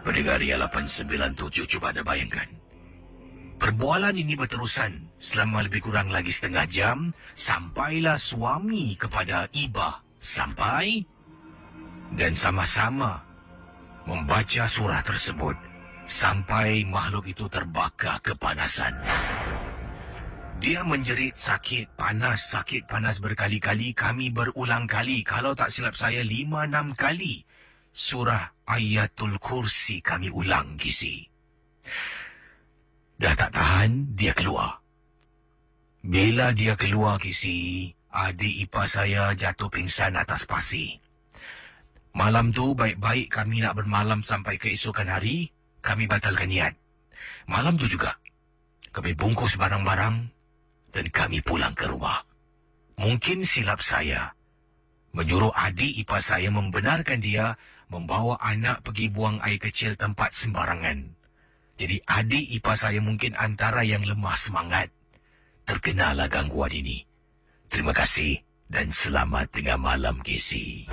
Pendengar Ria 897, cuba anda bayangkan. Perbualan ini berterusan selama lebih kurang lagi setengah jam, sampailah suami kepada Ibah sampai dan sama-sama membaca surah tersebut sampai makhluk itu terbakar kepanasan. Dia menjerit sakit panas berkali-kali. Kami berulang kali, kalau tak silap saya 5-6 kali surah Ayatul Kursi kami ulang, Kisi. Dah tak tahan, dia keluar. Bila dia keluar, Kisi, adik ipar saya jatuh pingsan atas pasir. Malam tu baik-baik kami nak bermalam sampai keesokan hari, kami batalkan niat. Malam tu juga, kami bungkus barang-barang dan kami pulang ke rumah. Mungkin silap saya menyuruh adik ipar saya membenarkan dia membawa anak pergi buang air kecil tempat sembarangan. Jadi adik ipar saya mungkin antara yang lemah semangat. Terkenalah gangguan ini. Terima kasih dan selamat tengah malam, Kisi.